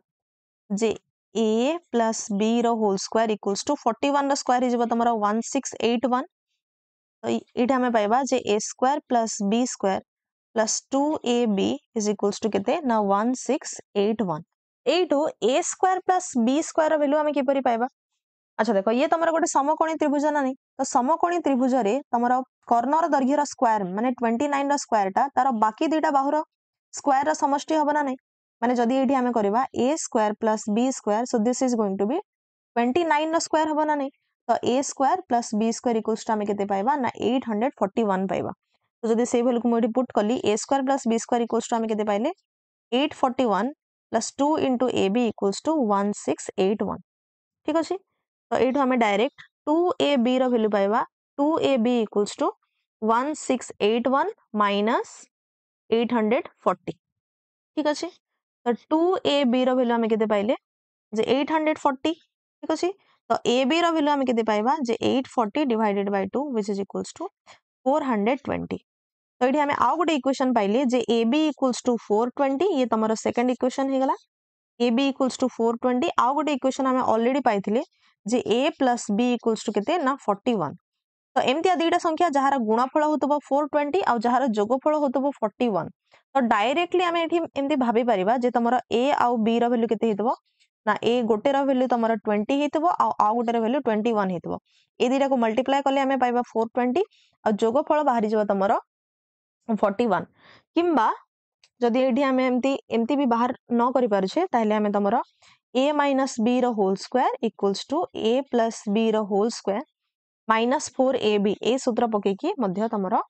जे a प्लस b रो होल स्क्वायर इक्वल्स टू 41 रो स्क्वायर हिजबो तमरा 1681 तो एटा हमें पाइबा जे a square plus b square plus 2ab is equals to केते ना 1681 एटू a square plus b square रो वैल्यू हमें किपरि पाइबा। अच्छा देखो ये तमरा गोटे समकोणी त्रिभुज ना नहीं तो समकोणी त्रिभुज रे तमरा कर्णर दैर्घ्यर स्क्वायर माने 29 रो स्क्वायर टा तार बाकी दुईटा बाहुर स्क्वायर रो समष्टि हबो ना नहीं माने जदि एठी हमें करबा a square plus b square so this is going to be 29 रो स्क्वायर हबो ना नहीं तो a square plus b square equals to हमें केते पाइबा ना 841 पाइबा। तो जदि से वैल्यू को मोडी पुट कली a square plus b square equals to हमें केते पाइले 841 plus 2 into A B equals to 1681 ठीक अच्छे। तो ये आम डायरेक्ट 2ab वैल्यू पाइबा 2ab इक्वल्स टू 1681 माइनस 840 ठीक अच्छे। तो 2ab वैल्यू आम के पाइले जे 840 ठीक अच्छे। तो ab वैल्यू आम के पाइबा जे 840 divided by 2 which is equals to 420। तो ये आम आउ गोटे इक्वेशन पाइले जे ए बी इक्वल्स टू 420 ये तुम सेकंड इक्वेशन हो गला ए बी इक्वल्स टू 420 आउ गोटे इक्वेशन आम ऑलरेडी पाइथिले जे A plus B equals to केते ना 41। तो एमती दुईटा संख्या जार गुणफल होतबो 420 आउ जार जोगफल होतबो 41। तो डायरेक्टली आम एमती भाबी परिबा जे तुमरो ए आउ बी रो वैल्यू केते हेतबो ना ए गोटे रो वैल्यू तुमरो 20 हेतबो आउ गोटे रो वैल्यू 21 हेतबो ए दुईटा को मल्टीप्लाई करले आम पाइबा 420 आ जोगफल बाहरी जबो तुमरो 41 किंबा जदि एठी आम एमती भी बाहर न करि पारुछे ताहले आम तुमरो a माइनस बी रो whole square equals to a plus B रो होल स्क्वायर माइनस 4ab ए सूत्र पकेकी मध्य तुमरो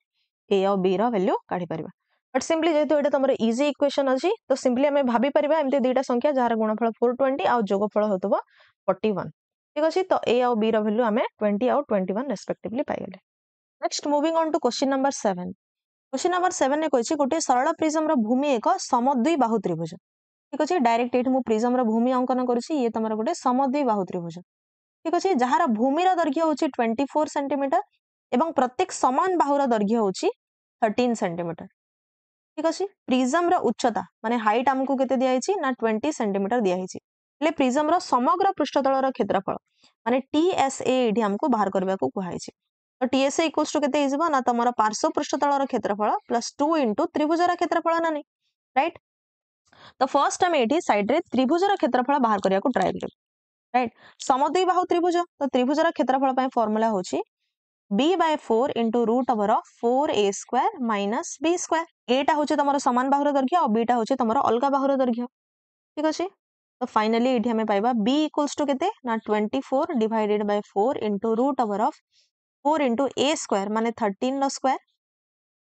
a और b रो वैल्यू काढी परिबा। बट सिंपली जेहेतु एटा तुमरो इजी इक्वेशन अछि तो सिंपली आम भाबी परिबा एमती दुईटा संख्या जार गुणफल 420 और जोगफल होतबो 41 ठीक अछि। तो a और b रो वैल्यू आम 20 और 21 रेस्पेक्टिवली पाइगले। Next moving on to question number 7। Question number 7 ने कहिछि गोटे सरल प्रिज्म रो भूमि एक समद्विबाहु त्रिभुज ठीक अछि। डायरेक्ट एठी मु प्रिज्म रो भूमि अंकन करूछि ये तुमरो गोटे समद्विबाहु त्रिभुज ठीक अछि जहार भूमि रो दैर्घ्य होछि 24 सेंटीमीटर एवं प्रत्येक समान बाहुर दैर्घ्य होछि 13 सेंटीमीटर ठीक अछि। प्रिज्म रो उच्चता माने हाइट हमकु केते दिया हिछि ना 20 सेंटीमीटर दिया हिछि ले प्रिज्म रो समग्र पृष्ठतल रो क्षेत्रफल माने TSA एठी हमकु बाहर करबा को कुहा हिछि। तो TSA इक्वल्स टू केते हिजबो ना तमरो पार्श्व पृष्ठतल रो क्षेत्रफल प्लस 2 इनटू त्रिभुज रो क्षेत्रफल ना नहीं राइट। तो फर्स्ट हम एठी साइड रे त्रिभुज रो क्षेत्रफल बाहर करिया को ट्राई करब राइट। समद्विबाहु त्रिभुज तो त्रिभुज रो क्षेत्रफल पय फार्मूला होछि b/4 into root over 4a square minus b square एटा होछि तमरो समान बाहुर दैर्घ्य और बीटा होछि तमरो अलगा बाहुर दैर्घ्य ठीक अछि। तो फाइनली एठी हमें पाइबा b इक्वल्स टू केते ना 24 divided by 4 into root over 4 into a square माने 13 रो square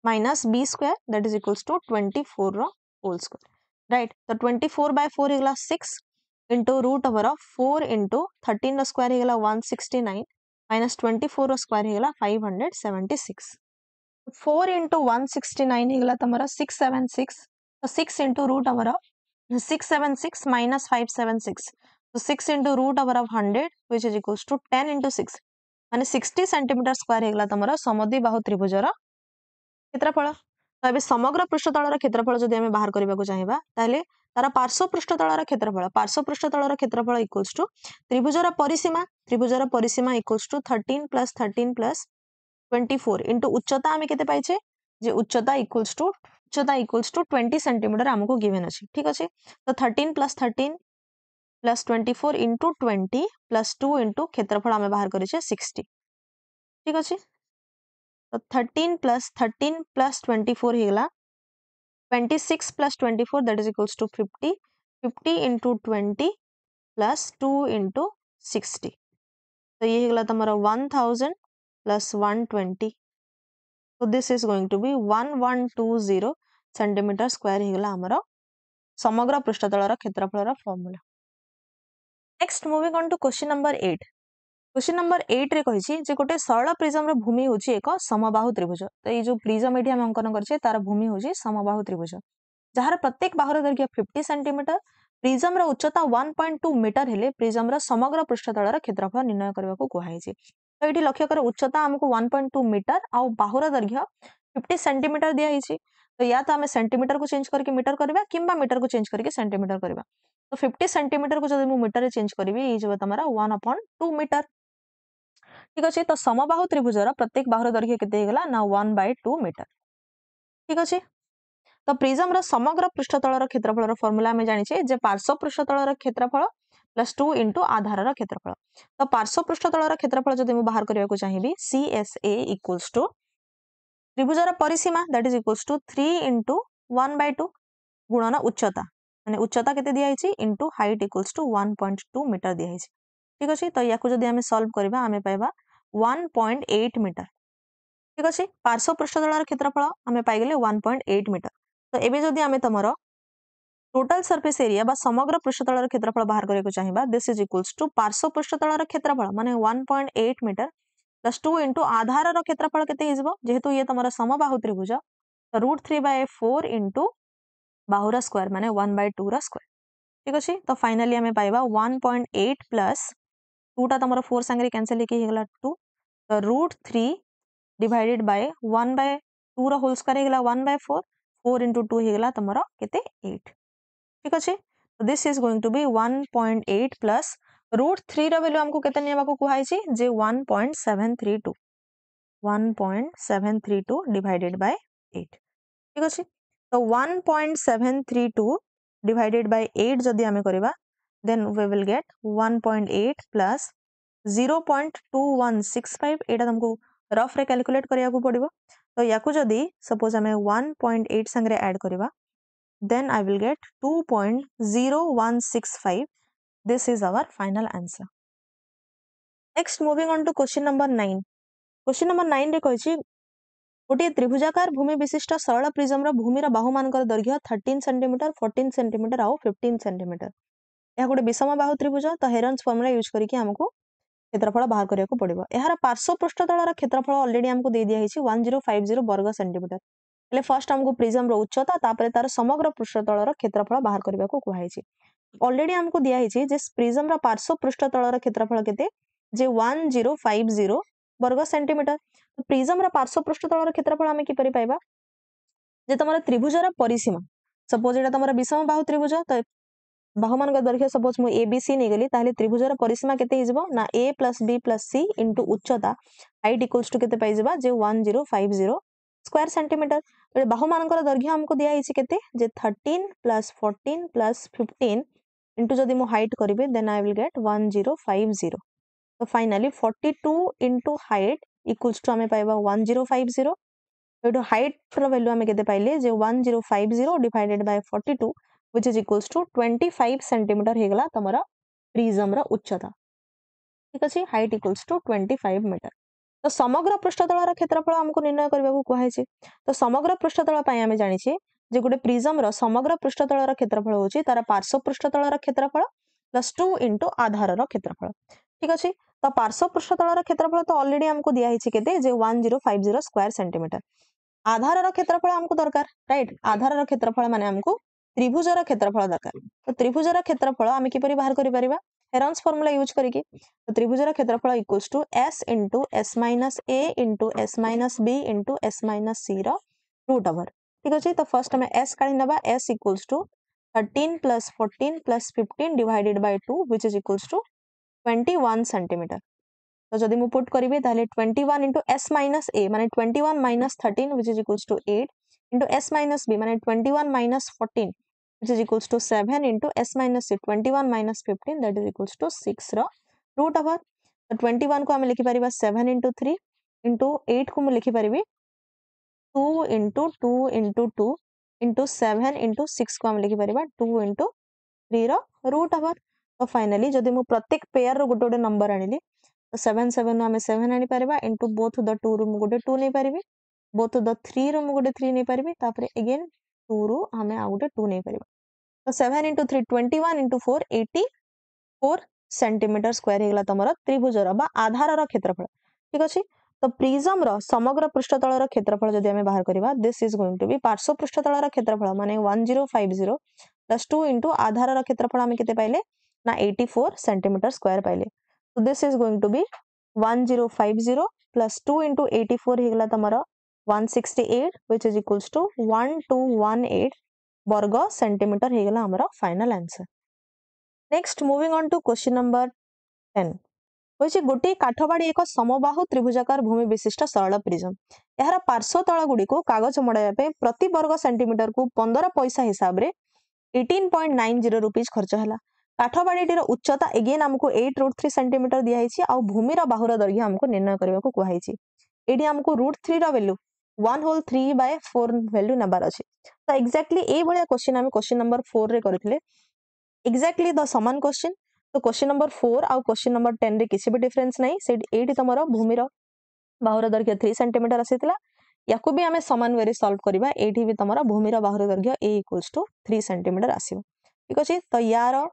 minus b square that is equals to 24 रो होल स्क्वायर राइट। तो 24/4 हेगला 6 इंटू रूट ओवर 4 इंटू 13 रो स्क्वायर हेगला 169 माइनस 24 रो स्क्वायर हेगला 576 4 इंटू 169 हेगला तमरा 676 तो 6 इंटू रूट ओवर 676 माइनस 576 तो 6 into root over 100 which is equals to 10 into 6 माने 60 सेंटीमीटर स्क्वायर हेगला तमरा समद्विबाहु त्रिभुजर क्षेत्रफल। तो ए समग्र पृष्ठतल क्षेत्रफल जदि आम बाहर करने को चाहिए ताहले तार पार्श्व पृष्ठतल क्षेत्रफल इक्वल्स टू त्रिभुजर परिसीमा इक्वल्स टू 13 प्लस 24 इंटू उच्चता आम केते पाइछे जे उच्चता इक्वल्स टू 20 सेंटीमीटर हमको गिवन अछि ठीक अछि। तो 13 प्लस 24 इंटू 20 प्लस 2 इंटू क्षेत्रफल आम बाहर करिछे 60 ठीक अछि। तो 13 प्लस 24 हेगला 26 plus 24 that is equals to 50 50 into 20 plus 2 into 60 तो ये हेगला तमरा 1000 प्लस 120 तो this is going to be 1120 centimetre square हेगला हमरो समग्र पृष्ठतल क्षेत्रफल formula. Next moving on to question number 8। Question number 8 रे कहिछि जे गोटे सरल प्रिज्म रो भूमि होछि एक समबाहु त्रिभुज। तो ये जो प्रिज्म एठी हम अंकन करछे तार भूमि होछि समबाहु त्रिभुज जहार प्रत्येक बाहुर दैर्घ्य 50 सेंटीमीटर प्रिज्म रो उच्चता 1.2 मीटर हेले प्रिज्म रो समग्र पृष्ठतल रो क्षेत्रफल निर्णय करबा को कुहा हिछि। तो एठी लक्ष्य कर उच्चता हमको 1.2 मीटर आ बाहुर दैर्घ्य 50 सेंटीमीटर दिया हिछि। तो या तो आम सेंटीमीटर को चेंज करके मीटर करबा किंबा मीटर को चेंज करके सेंटीमीटर करबा। तो 50 सेंटीमीटर को जदि मु मीटर रे चेंज करबी ए जबा तमरा 1/2 मीटर ठीक अछि। तो समबाहु त्रिभुजर प्रत्येक बाहुर दैर्घ्य केते हेगला ना 1/2 मीटर ठीक अछि। तो प्रिज्म रो समग्र पृष्ठतल क्षेत्रफल फॉर्मूला में जानिछे जे पार्श्व पृष्ठतल क्षेत्रफल प्लस 2 इंटू आधार क्षेत्रफल। तो पार्श्व पृष्ठतल क्षेत्रफल जदि मु बाहर करिया को चाहिबी CSA इक्वल्स टू त्रिभुजर परिसीमा that is equals to 3 into 1/2 गुणन उच्चता माने उच्चता केते दिया हिछि into height equals to 1.2 metre दिया हिछि ठीक अछि। तो याकू जदि आमे सॉल्व करबा आमे पाइबा 1.8 मीटर ठीक अछि। पार्श्व पृष्ठतल क्षेत्रफल आमे पाइ गेले 1.8 मीटर। तो एबे जदि आमे तमरो टोटल सरफेस एरिया बा समग्र पृष्ठतल क्षेत्रफल बाहर करने को चाहिए दिस इज इक्वल्स टू पार्श्व पृष्ठतल क्षेत्रफल माने 1.8 मीटर प्लस 2 इंटू आधार क्षेत्रफल केते जेहेतु ये तुम समबाहु त्रिभुज तो √3/4 इंटू बाहुर स्क्वायर माने 1/2 स्क्वायर ठीक अच्छे तो फाइनाली आम पाइबा 1.8 प्लस 2 टा तुम 4 सांगे कैंसिल होगा 2 तो √3 डिवाइडेड बाय 1/2 होल स्क्वायर होगा 1/4 4 इंटू 2 होगा तुम केते 8 ठीक अच्छे तो this is going to be 1.8 plus √3 रो वैल्यू हमको केते नेबा को कुहाई छी जे 1.732 डिवाइडेड बाय 8 ठीक अच्छे तो 1.732 डिवाइडेड बाय 8 जदि आमे करबा then we will get 1.8 plus 0.2165 एटा तुमको रफ रे कैलकुलेट करिया को पड़िबो तो याकू जदि सपोज आमे 1.8 संगे ऐड करबा then I will get 2.0165 this is our final answer next moving on to question number 9 question number 9 रे कहिछि गोटे त्रिभुजाकार भूमि विशिष्ट सरल प्रिज्म रो भूमि रो बाहु मानकर दैर्घ्य 13 सेंटीमीटर 14 सेंटीमीटर और 15 सेंटीमीटर यह गोटे विषम बाहु त्रिभुज तो हेरन्स फॉर्मूला यूज करके हमको क्षेत्रफल बाहर करिया को पड़िबो एहार पार्श्व पृष्ठतल क्षेत्रफल ऑलरेडी हमको दे दिया हिची 1050 वर्ग सेंटीमीटर ले फर्स्ट हमको प्रिज्म रो उच्चता तापर तार समग्र पृष्ठतल क्षेत्रफल बाहर करबा को कुहाई छी ऑलरेडी हमको दिया हिची जे प्रिज्म रो पार्श्व पृष्ठतल क्षेत्रफल केते जे 1050 वर्ग सेंटीमीटर तो प्रिज्म रो पार्श्व पृष्ठतल क्षेत्रफल हम कि परि पाइबा जे तमरा त्रिभुजर परिसीमा सपोज एटा तमरा विषम बाहु त्रिभुज तो बाहु मान दैर्घ्य सपोज मु ए बी सी नहीं गली ताहले त्रिभुजर परिसीमा केते हिजबो ना a plus b plus c into उच्चता हाइट इक्वल्स टू केते पाइजबा जे 1050 स्क्वायर सेंटीमीटर तो बाहु मान दैर्घ्य हमको दिया हिची केते जे 13 प्लस 14 प्लस 15 इनटू जदि मु हाइट करिवे देन आई विल गेट 1050 तो finally 42 into height equals to हमें पाइबा 1050 तो हाइट रो वैल्यू हमें केते पाइले जे 1050 divided by 42 which is equals to 25 centimetre हेगला तमरा प्रिज्म रा उच्चता ठीक अछि हाइट इक्वल्स टू 25 मीटर तो समग्र पृष्ठतल रा क्षेत्रफल हमको निर्णय करबा को कहै छै तो समग्र पृष्ठतल पय हमें जानि छी जे गोटे प्रिज्म रा समग्र पृष्ठतल रा क्षेत्रफल होची तार पार्श्व पृष्ठतल रा क्षेत्रफल प्लस 2 इनटू आधार रा क्षेत्रफल ठीक अछि तो पार्श्व पृष्ठतल रा क्षेत्रफल तो ऑलरेडी हमको दिया हिची केते जे 1050 स्क्वायर सेंटीमीटर आधार रा क्षेत्रफल हमको दरकार राइट आधार रा क्षेत्रफल माने हमको त्रिभुजर क्षेत्रफल दरकार तो त्रिभुजर क्षेत्रफल आमे किपरि बाहर करि परिबा हेरन्स फार्मूला यूज करके तो त्रिभुजर क्षेत्रफल equals to s into s minus a into s minus b into s minus c रो रूट ओवर ठीक अछि तो फर्स्ट हमें s काढी नबा s equals to 13 plus 14 plus 15 divided by 2 which is equals to 21 centimetre तो जदि मु पुट करिवे ताले 21 into s minus a माने 21 minus 13 which is equals to 8 into s minus b माने 21 minus 14 which is equals to 7 into s minus c 21 minus 15 that is equals to 6 रो root over तो 21 को हम लिखि परिबा 7 into 3 into 8 को हम लिखि परिबी 2 into 2 into 2 into 7 into 6 को हम लिखि परिबा 2 into 3 रो रूट ओवर तो फाइनली जदि मु प्रत्येक पेयर रो गोटे नंबर आनिली तो 7 7 नो हमें 7 आनी परिबा into both the 2 रो मु गोटे 2 नै परिबी both the 3 रो मु गोटे 3 नै परिबी तापरे अगेन 2 रो हमें आ गोटे 2 नै परिबा तो 7 into 3 21 into 4 84 सेंटीमीटर स्क्वायर हेगला तमरा त्रिभुजर बा आधार रो क्षेत्रफल ठीक अछि तो प्रिज्म रो समग्र पृष्ठतल रो क्षेत्रफल जदि हमें बाहर करबा this is going to be पार्श्व पृष्ठतल रो क्षेत्रफल माने 1050 प्लस 2 into आधार रो क्षेत्रफल हमें केते पाइले ना 84 सेंटीमीटर स्क्वायर पाइले तो this is going to be 1050 plus 2 into 84 हेगला तमरा 168 which is equals to 1218 वर्ग सेंटीमीटर हेगला हमरा final answer next moving on to question number 10 होछि गोटे काठबाड़ी एक समबाहु त्रिभुजाकार भूमि विशिष्ट सरल प्रिज्म यार पार्श्व तल गुडी को कागज मडाया पे प्रति वर्ग सेंटीमीटर को 15 पैसा हिसाब रे 18.90 रुपीस खर्च हला काठबाड़ीटीर उच्चता एगेन हमको 8√3 सेंटीमीटर दिया हिछि आ भूमि रा बाहुर दैर्घ्य हमको निर्णय करबा को कुहा हिछि एडी हमको √3 रा वैल्यू 1/3/4 वैल्यू नंबर अछि तो एक्जेक्टली ए भलिया क्वेश्चन हम क्वेश्चन नंबर 4 रे करथिले एक्जेक्टली द समान क्वेश्चन तो क्वेश्चन नंबर 4 आ क्वेश्चन नंबर 10 रे किछि भी डिफरेंस नै से एडी तमरो भूमि रो बाहुर दैर्घ्य 3 सेंटीमीटर आसीतला या भी आम समान वे सल्व करवा ये भी तुम भूमिर बाहुर दैर्घ्य ए इक्वल्स टू 3 सेंटीमीटर आसो ठीक अच्छे। तो यार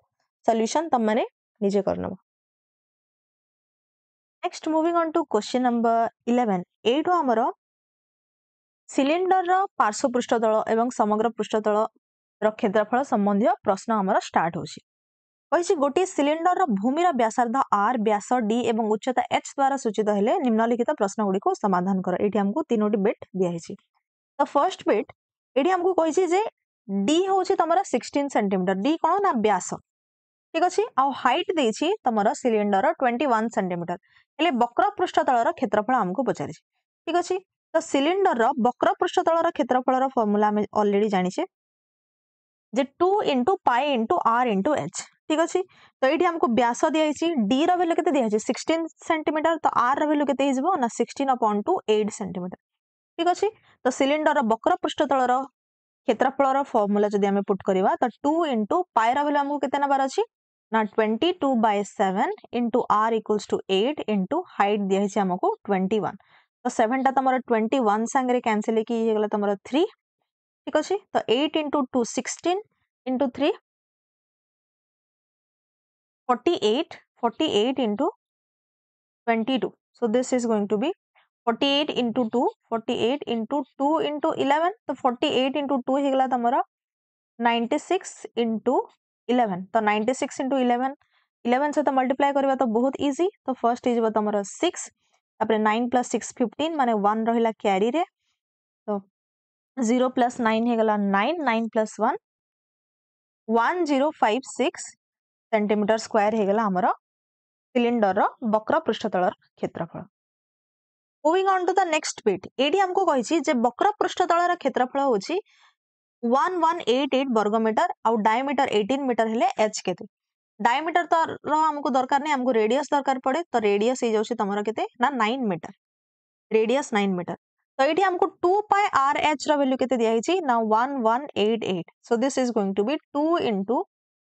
सॉल्यूशन तुम मैंने निजे कर नब। Next moving on to question number 11 एठू आमर सिलिंडर पार्श्व पृष्ठतल एवं समग्र पृष्ठतल क्षेत्रफल संबंधी प्रश्न आमर स्टार्ट होछि। कहिछि गोटे सिलिंडर भूमिर व्यासार्ध आर व्यास डी एवं उच्चता एच द्वारा सूचित हेले निम्नलिखित प्रश्न गुड़ी को समाधान कर। एठी हमको तीनोटी बिट दिया। तो फर्स्ट बिट एठी हमको कहिछि जे डी होछि तमरा 16 सेंटीमीटर डी कोन ना व्यास ठीक अछि आ हाइट देछि तमरा सिलिंडर 21 सेंटीमीटर हेले वक्र पृष्ठतलर क्षेत्रफल हमको पचारि ठीक अछि। तो सिलिंडर वक्र पृष्ठतलर क्षेत्रफलर फार्मूला हम ऑलरेडी जानिछे जे 2 into पाई into r into h ठीक अच्छे। तो ये हमको व्यास दिखाई डी रैल्यू के दिखाई 16 सेंटीमीटर तो आर रैल्यू के ना 16/2 8 सेंटीमीटर ठीक अच्छे। तो सिलिंडर वक्र पृष्ठतलर क्षेत्रफलर फॉर्मूला जदि आम पुट करवा तो 2 into पाई रैल्यू हमको केते नबार अछि ना 22/7 into r equals to 8 into height दिखाई हमको 21 तो 7 टा तमरा 21 संगे कैंसिल की हे गला तमरा 3 ठीक अच्छे। तो 8 into 2 16 into 3 48 into 22 so this is going to be 48 into 2 48 into 2 into 11 तो 48 into 2 हे गला तमरा 96 into 11 तो 96 into 11 11 से तो मल्टीप्लाई करबा तो बहुत इजी। तो फर्स्ट इज तमरा 6 तापर 9 plus 6 15 माने 1 रहिला कैरी रे तो 0 plus 9 हे गला 9 9 plus 1 1056 सेंटीमीटर स्क्वायर हे गला हमर सिलिंडर वक्र पृष्ठतलर क्षेत्रफल। Moving on to the next bit एडी हमको कहिछि जे वक्र पृष्ठतलर क्षेत्रफल होछि 1188 वर्ग मीटर और डायमीटर 18 मीटर हेले एच केते डायमीटर तो हमको दरकार नहीं हमको रेडियस दरकार पड़े तो रेडियस हे जाउछि तमरा केते ना 9 मीटर रेडियस 9 मीटर। तो ये हमको 2 पाई आर एच रा वैल्यू केते दिया हिची ना 1188 so this is going to be 2 into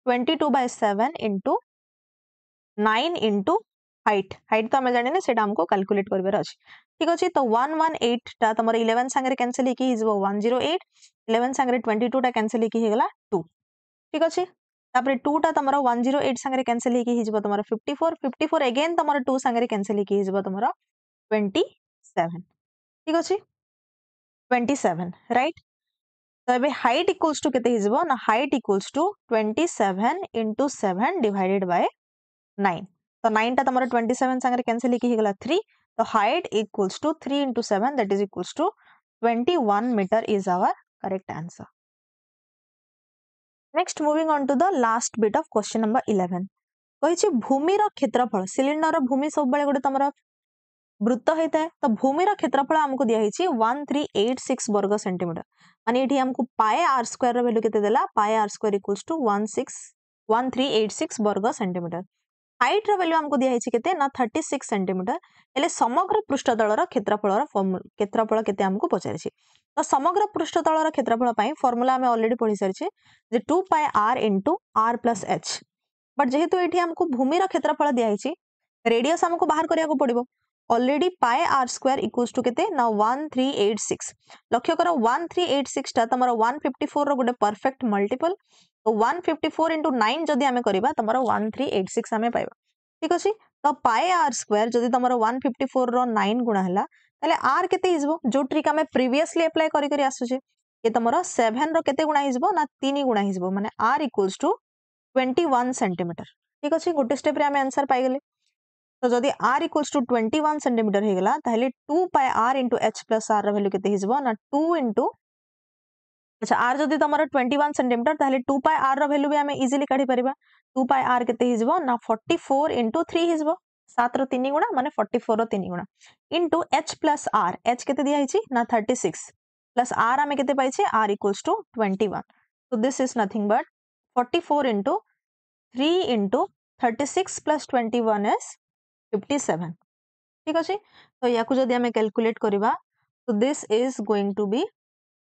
22/7 into 9 into height height तो हमें जाने सेटा हमको कैलकुलेट करबार अछि ठीक अछि। तो 118 टा तमरा 11 संगे कैंसिल की हिजबो 108 11 संगे 22 टा कैंसिल की हेगला 2 ठीक अछि। तापर 2 टा तमरा 108 संगे कैंसिल की हिजबो तमरा 54 54 अगेन तमरा 2 संगे कैंसिल की हिजबो तमरा 27 ठीक अछि 27 राइट। तो एबे हाइट इक्वल्स टू केते हिजबो ना height equals to 27 into 7 divided by 9 तो 9 टा तमरा 27 संगे कैंसिल की हेगला 3 तो height equals to 3 into 7 that is equals to 21 meter is our correct answer। Next moving on to the last bit of question number 11 कहिछि भूमिर क्षेत्रफल सिलिंडर भूमि सब बेले गोटे तमरा वृत्त होता है तो भूमिर क्षेत्रफल हमको दिया 1386 वर्ग सेंटीमीटर माने एठी हमको पाए आर स्क्वायर वैल्यू केते देला पाए आर स्क्वायर इक्वल्स टू 1386 वर्ग सेंटीमीटर। हाइट रो वैल्यू हमको दिया केते ना 36 सेंटीमीटर हेले समग्र पृष्ठतलर क्षेत्रफल केते हमको पचारिछि। तो समग्र पृष्ठतलर क्षेत्रफल पई फार्मूला हमें ऑलरेडी पढ़ी सारिछि जे 2 pi r into r plus h but जेहेतु एठी हमको भूमिर क्षेत्रफल दिया रेडियस हमको बाहर करिया को पड़िबो ऑलरेडी पाए आर स्क्वायर इक्वल्स टू केते ना 1386 लक्ष्य करो 1386 टा तमरा 154 रो गोटे परफेक्ट मल्टीपल तो 154 into 9 जदि हमें करबा तमरा 1386 हमें पाइबा ठीक अछि। तो पाए आर स्क्वायर जदि तमरा 154 रो 9 गुणा हला तले आर केते हिजबो जो ट्रिक हमें प्रीवियसली अप्लाई करि करि आसुचे ये तमरा 7 रो केते गुणा हिजबो ना 3 गुणा हिजबो माने आर इक्वल्स टू 21 सेंटीमीटर ठीक अछि। गोटे स्टेप रे हमें आंसर पाइ गेले। तो जदि r equals to 21 सेंटीमीटर हेगला ताहले 2 पाई r into h plus r value केते हिजबो ना 2 into अच्छा r जदि तमरा 21 सेंटीमीटर ताहले 2 पाई r रो वैल्यू भी हमें इजीली काढी परिबा 2 पाई r केते हिजबो ना 44 into 3 हिजबो 7 रो 3 गुणा माने 44 रो 3 गुणा into h plus r h केते दिया हिची ना 36 plus r हमें केते पाइछे r equals to 21 so this is nothing but 44 into 3 into 36 plus 21 is 57 ठीक अछि। तो याकू जदि हमें कैलकुलेट करबा तो this is going to be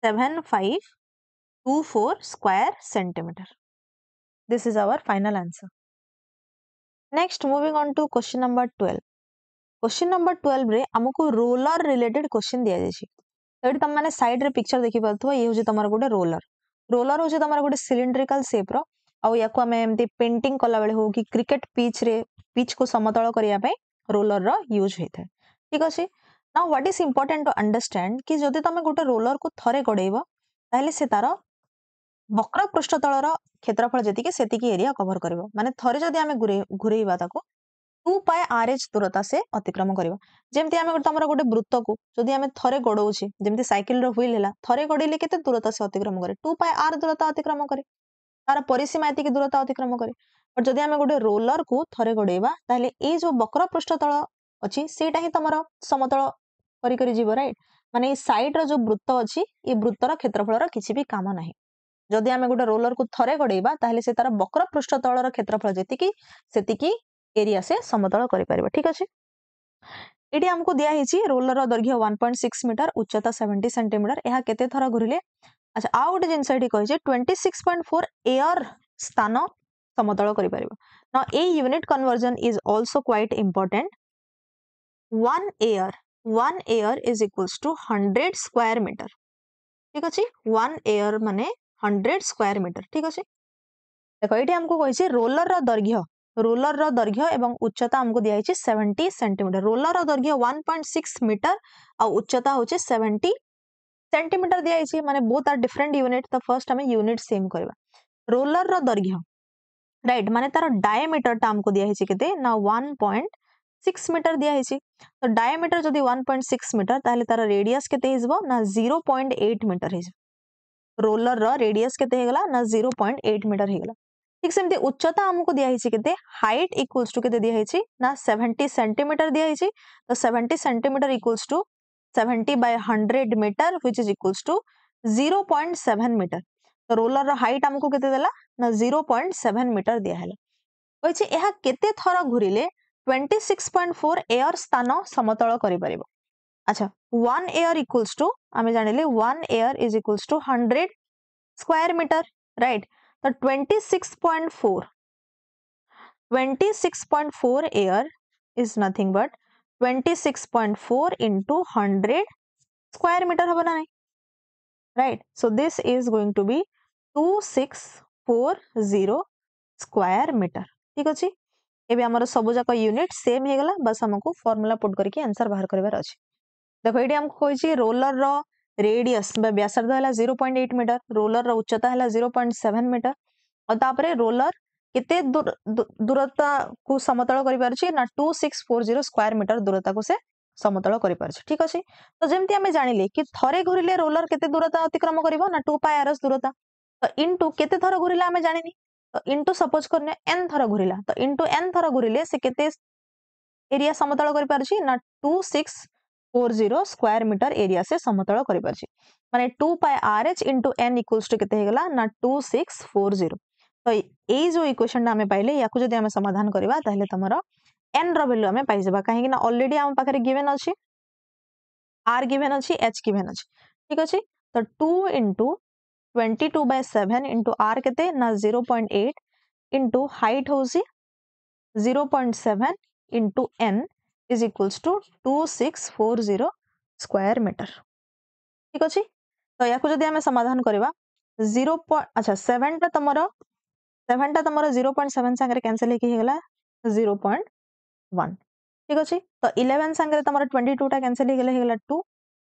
7524 square centimetre this is our final answer. Next moving on to question number 12 question number 12 रे हमको roller related question दिया जायछि तो ये तुम मैंने साइड रे पिक्चर देखि पाथो ये होजे तमर गोटे रोलर रोलर होजे तमर गोटे सिलिंड्रिकल शेप रो आउ याको आमे एमती पेंटिंग कला बेले हो कि क्रिकेट पिच को समतल करिया पे रोलर रो यूज होता है ठीक अछि now what is important to understand कि जदि तमे गोटे रोलर को थरे गड़ेइबो ताहले से तार वक्र पृष्ठतल रो क्षेत्रफल जतिके सेतिकी एरिया कवर करिवो माने थरे जदि आमे घुरेइबा ताको 2 पाए RH दूरता से अतिक्रम करिवो जेमति आमे तमरा गोटे वृत्त को जदि आमे थरे गडौछि जेमति साइकिल रो व्हील हैला थरे गडीले केते दूरता से अतिक्रम करे 2 पाए R दूरता अतिक्रम करे तार परिसीमा एतिकी दूरता अतिक्रम करे पर जदि आमे गोटे रोलर को थरे गडैबा ताहले ए जो वक्र पृष्ठतल अछि सेटा ही तमरा समतल करी करी जीव राइट माने ए साइड रो जो वृत्त अछि ए वृत्तर क्षेत्रफल रो किछि भी काम नाही जदि आमे गोटे रोलर को थरे गडैबा ताहले से तार वक्र पृष्ठतल रो क्षेत्रफल जेतिकी सेतिकी एरिया से समतल करि परिबा ठीक अछि एटी हमको दिया हिची रोलर रो दैर्घ्य 1.6 मीटर उच्चता 70 सेंटीमीटर एहा केते थरा घुरिले अच्छा आ गोटे जिंस एटी कहि जे 26.4 एयर स्थान समतल करि परिबा now a unit conversion is also quite important 1 are is equals to 100 square metre ठीक अछि 1 एयर माने 100 स्क्वायर मीटर ठीक अछि देखो एटी हमको कहि जे रोलर रो दैर्घ्य एवं उच्चता हमको दिया हिची 70 सेंटीमीटर रोलर रो दैर्घ्य 1.6 मीटर आ उच्चता होचे 70 सेंटीमीटर दिया हिची माने बोथ आर डिफरेंट यूनिट तो फर्स्ट हमें यूनिट सेम करबा रोलर रो दैर्घ्य राइट माने तार डायमीटर ता हमको दिया हिची केते ना 1.6 मीटर दिया हिची तो डायमीटर जदी 1.6 मीटर ताहले तार रेडियस केते हिजबो ना 0.8 मीटर हिजबो रोलर रो रेडियस केते हेगला ना 0.8 मीटर हेगला ठीक सेमती उच्चता हमको दिया हिची केते हाइट इक्वल्स टू केते दिया हिची ना 70 सेंटीमीटर दिया हिची तो 70 centimetre equals to 70 by 100 metre which is equals to 0.7 metre तो रोलर रो हाइट हमको केते देला ना 0.7 मीटर दिया हैला होइछि एहा केते थरा घुरिले 26.4 एयर स्थान समतल करि परिबो अच्छा 1 एयर इक्वल्स टू आमे जानिले 1 are is equals to 100 square metre right तो 26.4 are is nothing but 26.4 into 100 square meter हबो ना नहीं right so this is going to be 2640 square meter ठीक अछि एबे हमर सब जाक यूनिट सेम हे गला बस हमको फार्मूला पुट करके आंसर बाहर करबार अछि देखो एडी हमको कहै छी रोलर रो रेडियस बा व्यासार्ध हला 0.8 मीटर रोलर रो उच्चता हला 0.7 मीटर और तापरे रोलर केते दूरता को समतल करि परछि ना 2640 स्क्वायर मीटर दूरता को से समतल करि परछि ठीक अछि तो जेमति हमें जानिले कि थरे घुरिले रोलर केते दूरता अतिक्रम करिवो ना 2 पाई आरएस दूरता तो इनटू केते थर घुरिला हमें जानिनी तो इनटू सपोज करने n थर घुरिला तो इनटू n थर घुरिले से केते एरिया समतल करि परछि ना 2640 स्क्वायर मीटर एरिया से समतल करि परछि माने 2 pi RH into n equals to केते हेगला ना 2640 तो ए जो इक्वेशन हमें पाइले याकू जदि हमें समाधान करबा ताहले तमरो n रो वैल्यू हमें पाइ जबा काहे कि ना ऑलरेडी हम पाखरे गिवन अछि r गिवन अछि h गिवन अछि ठीक अछि तो 2 into 22/7 into r केते ना 0.8 into height होसी 0.7 into n is equals to 2640 square metre ठीक अछि तो याकू जदि हमें समाधान करबा 0 अच्छा 7 टा तमरो 0.7 संगे कैंसिल हेकी हेगला 0.1 ठीक अछि तो 11 संगे तमरो 22 टा कैंसिल हेगला हेगला 2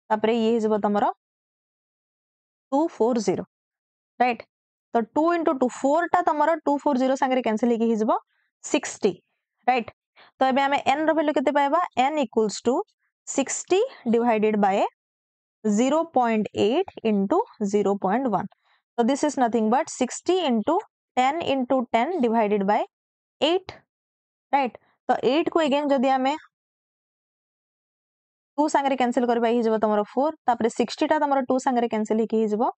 तापरे ये हिजबो तमरो 240 राइट तो 2 into 2 4 टा तमरो 240 संगे कैंसिल हेकी हिजबो 60 राइट तो एबे हमें n रो वैल्यू केते पाएबा n equals to 60 divided by 0.8 into 0.1 so this is nothing but 60 into 10 into 10 divided by 8 right तो 8 को अगेन जदि हमें 2 संगे कैंसिल करबा हि जबो तमरो 4 तापरे 60 टा तमरो 2 संगे कैंसिल हि कि जबो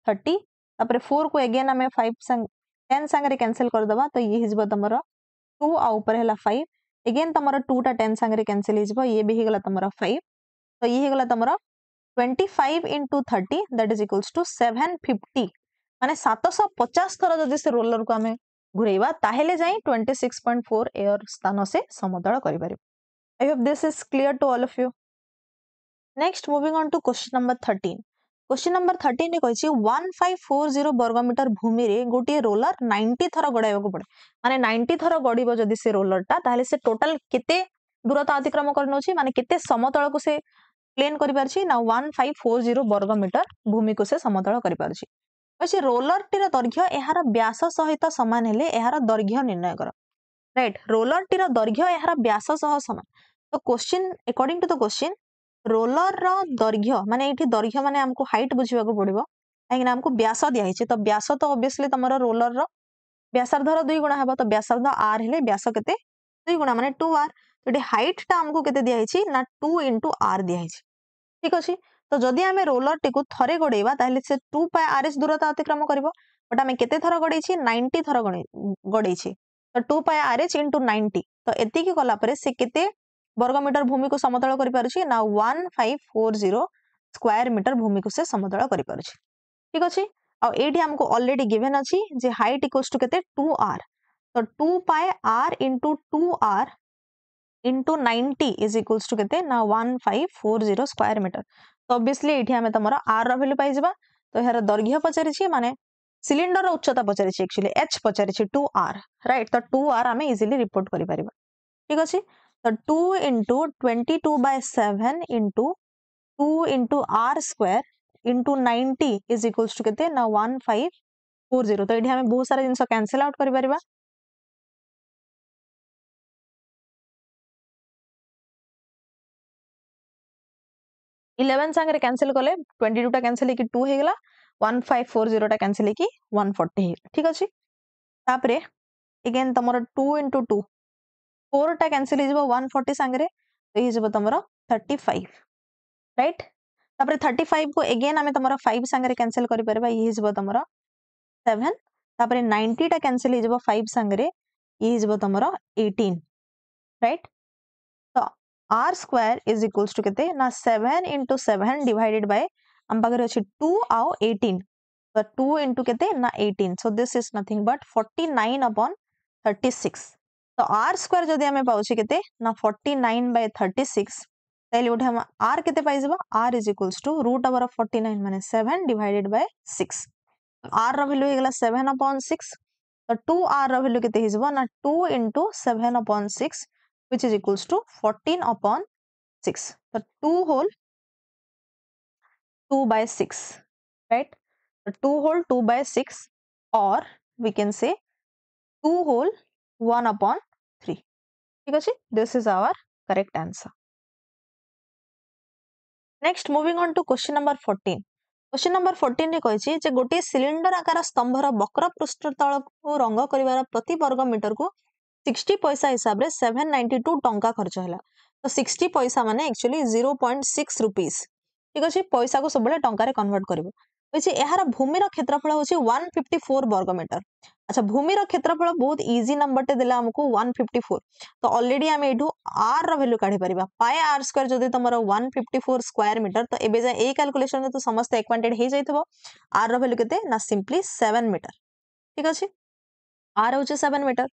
30 तापरे 4 को अगेन हमें 5 संग 10 संगे कैंसिल कर दबा तो ये हिजबो तमरो 2 आ ऊपर हैला 5 अगेन तमरो 2 टा 10 संगे कैंसिल हि जबो ये भी हिगला तमरो 5 तो ये हिगला तमरो 25 into 30 that is equals to 750 माने 750 थर जदि से रोलर को हमें घुरेइबा ताहेले जाई 26.4 एयर स्थान से समतल करि परिबो I hope this is clear to all of you next moving on to question number 13। Question number 13 रे कहिछि 1540 वर्ग मीटर भूमि रे गोटे रोलर 90 थर गड़ाइबाकू पड़े माने 90 थर गड़िबो जदि से रोलरटा ताहले से टोटल केते दूरता अतिक्रम करनोछि माने केते समतल को से प्लेन करि पारछि ना 1540 वर्ग मीटर भूमि को से समतल करि पारछि। अछि रोलर टीर दैर्घ्य एहार व्यास सहित समान हेले एहार दैर्घ्य निर्णय कर। राइट रोलर टीर दैर्घ्य एहार व्यास सह समान। तो question according to the question roller रो दैर्घ्य माने एठी दैर्घ्य माने हमको हाइट बुझिबाको पड़िबो काहे ना हमको व्यास दिया हिचे तो व्यास तो ऑब्वियसली तमरो रोलर रो व्यासार्ध रो 2 गुणा हेबो तो व्यासार्ध r हेले व्यास केते 2 गुणा माने 2r तो एठी हाइट ता हमको केते दिया हिची ना 2 r दिया हिची। ठीक अछि तो जदि हमें रोलर टी को थरे गड़ेबा ताहले से 2 पाई rs दूरता अतिक्रम करबो बट हमें केते थर गड़ेछि 90 थर गड़ेछि तो 2 पाई rs 90 तो एति की कला परे से केते वर्ग मीटर भूमि को समतल करि पारुछि ना 1540 स्क्वायर मीटर भूमि को से समतल करि पारुछि। ठीक अछि आ एठी हमको ऑलरेडी गिवन अछि जे हाइट इक्वल्स टू केते 2r तो 2 पाई r 2r into 90 is equals to केते ना 1540 स्क्वायर मीटर तो ऑब्वियसली एठी हमें तमरा r रो वैल्यू पाइ जबा तो हेर दैर्घ्य पचारि छी माने सिलिंडर रो उच्चता पचारि छी एक्चुअली h पचारि छी 2r राइट तो 2r हमें इजीली रिपोर्ट करि परिबा। ठीक अछि तो 2 into 22/7 into 2 into r square into 90 is equals to केते ना 1540 तो एठी हमें बहुत सारा जिंस कैंसिल आउट करि परिबा 11 संगे कैंसिल कले 22 टा कैंसिल की 2 हे गेला 1540 टा कैंसिल की 140 हे ठीक अछि तापरे अगेन तमरो 2 into 2 4 टा कैंसिल हे जबो 140 संगे रे तो हे जबो तमरो 35 राइट तापरे 35 को अगेन हमें तमरो 5 संगे रे कैंसिल करि परबा हे जबो तमरो 7 तापरे 90 टा कैंसिल हे जबो 5 संगे रे हे जबो तमरो 18 राइट तो r square is equals to केते ना 7 into 7 divided by हम पाखरे अछि 2 आउ 18 तो 2 into केते ना 18 so this is nothing but 49 upon 36 तो r square जदि हमें पाउछि केते ना 49/36 ताइले उठे हम r केते पाइ जबा r is equals to root over of 49 माने 7 divided by 6 r रो वैल्यू हे गेला 7 upon 6 तो 2r रो वैल्यू केते हे जबा ना 2 into 7 upon 6 which is equals to 14 upon 6 so 2 whole 2 by 6 right so 2 whole 2 by 6 or we can say 2 whole 1 upon 3 ठीक अछि this is our correct answer next moving on to question number 14 question number 14 रे कहिछि जे गोटे cylinder आकार स्तंभर वक्र पृष्ठ तल को रंग करिवार प्रति वर्ग मीटर को 60 पैसा हिसाब रे 792 टंका खर्च होला तो 60 पैसा माने एक्चुअली 0.6 रुपीस ठीक अछि पैसा को सबले टंका रे कन्वर्ट करबो होछि एहार भूमि रो क्षेत्रफल होछि 154 वर्ग मीटर। अच्छा भूमि रो क्षेत्रफल बहुत इजी नंबर टे देला हमको 154 तो ऑलरेडी हम एठू r रो वैल्यू काढी परिबा पाई r स्क्वायर जदि तमरो 154 स्क्वायर मीटर तो एबे जा ए कैलकुलेशन में तो समस्त एक्वांटेड हे जाइथबो r रो वैल्यू केते ना सिंपली 7 मीटर ठीक अछि r होछि 7 मीटर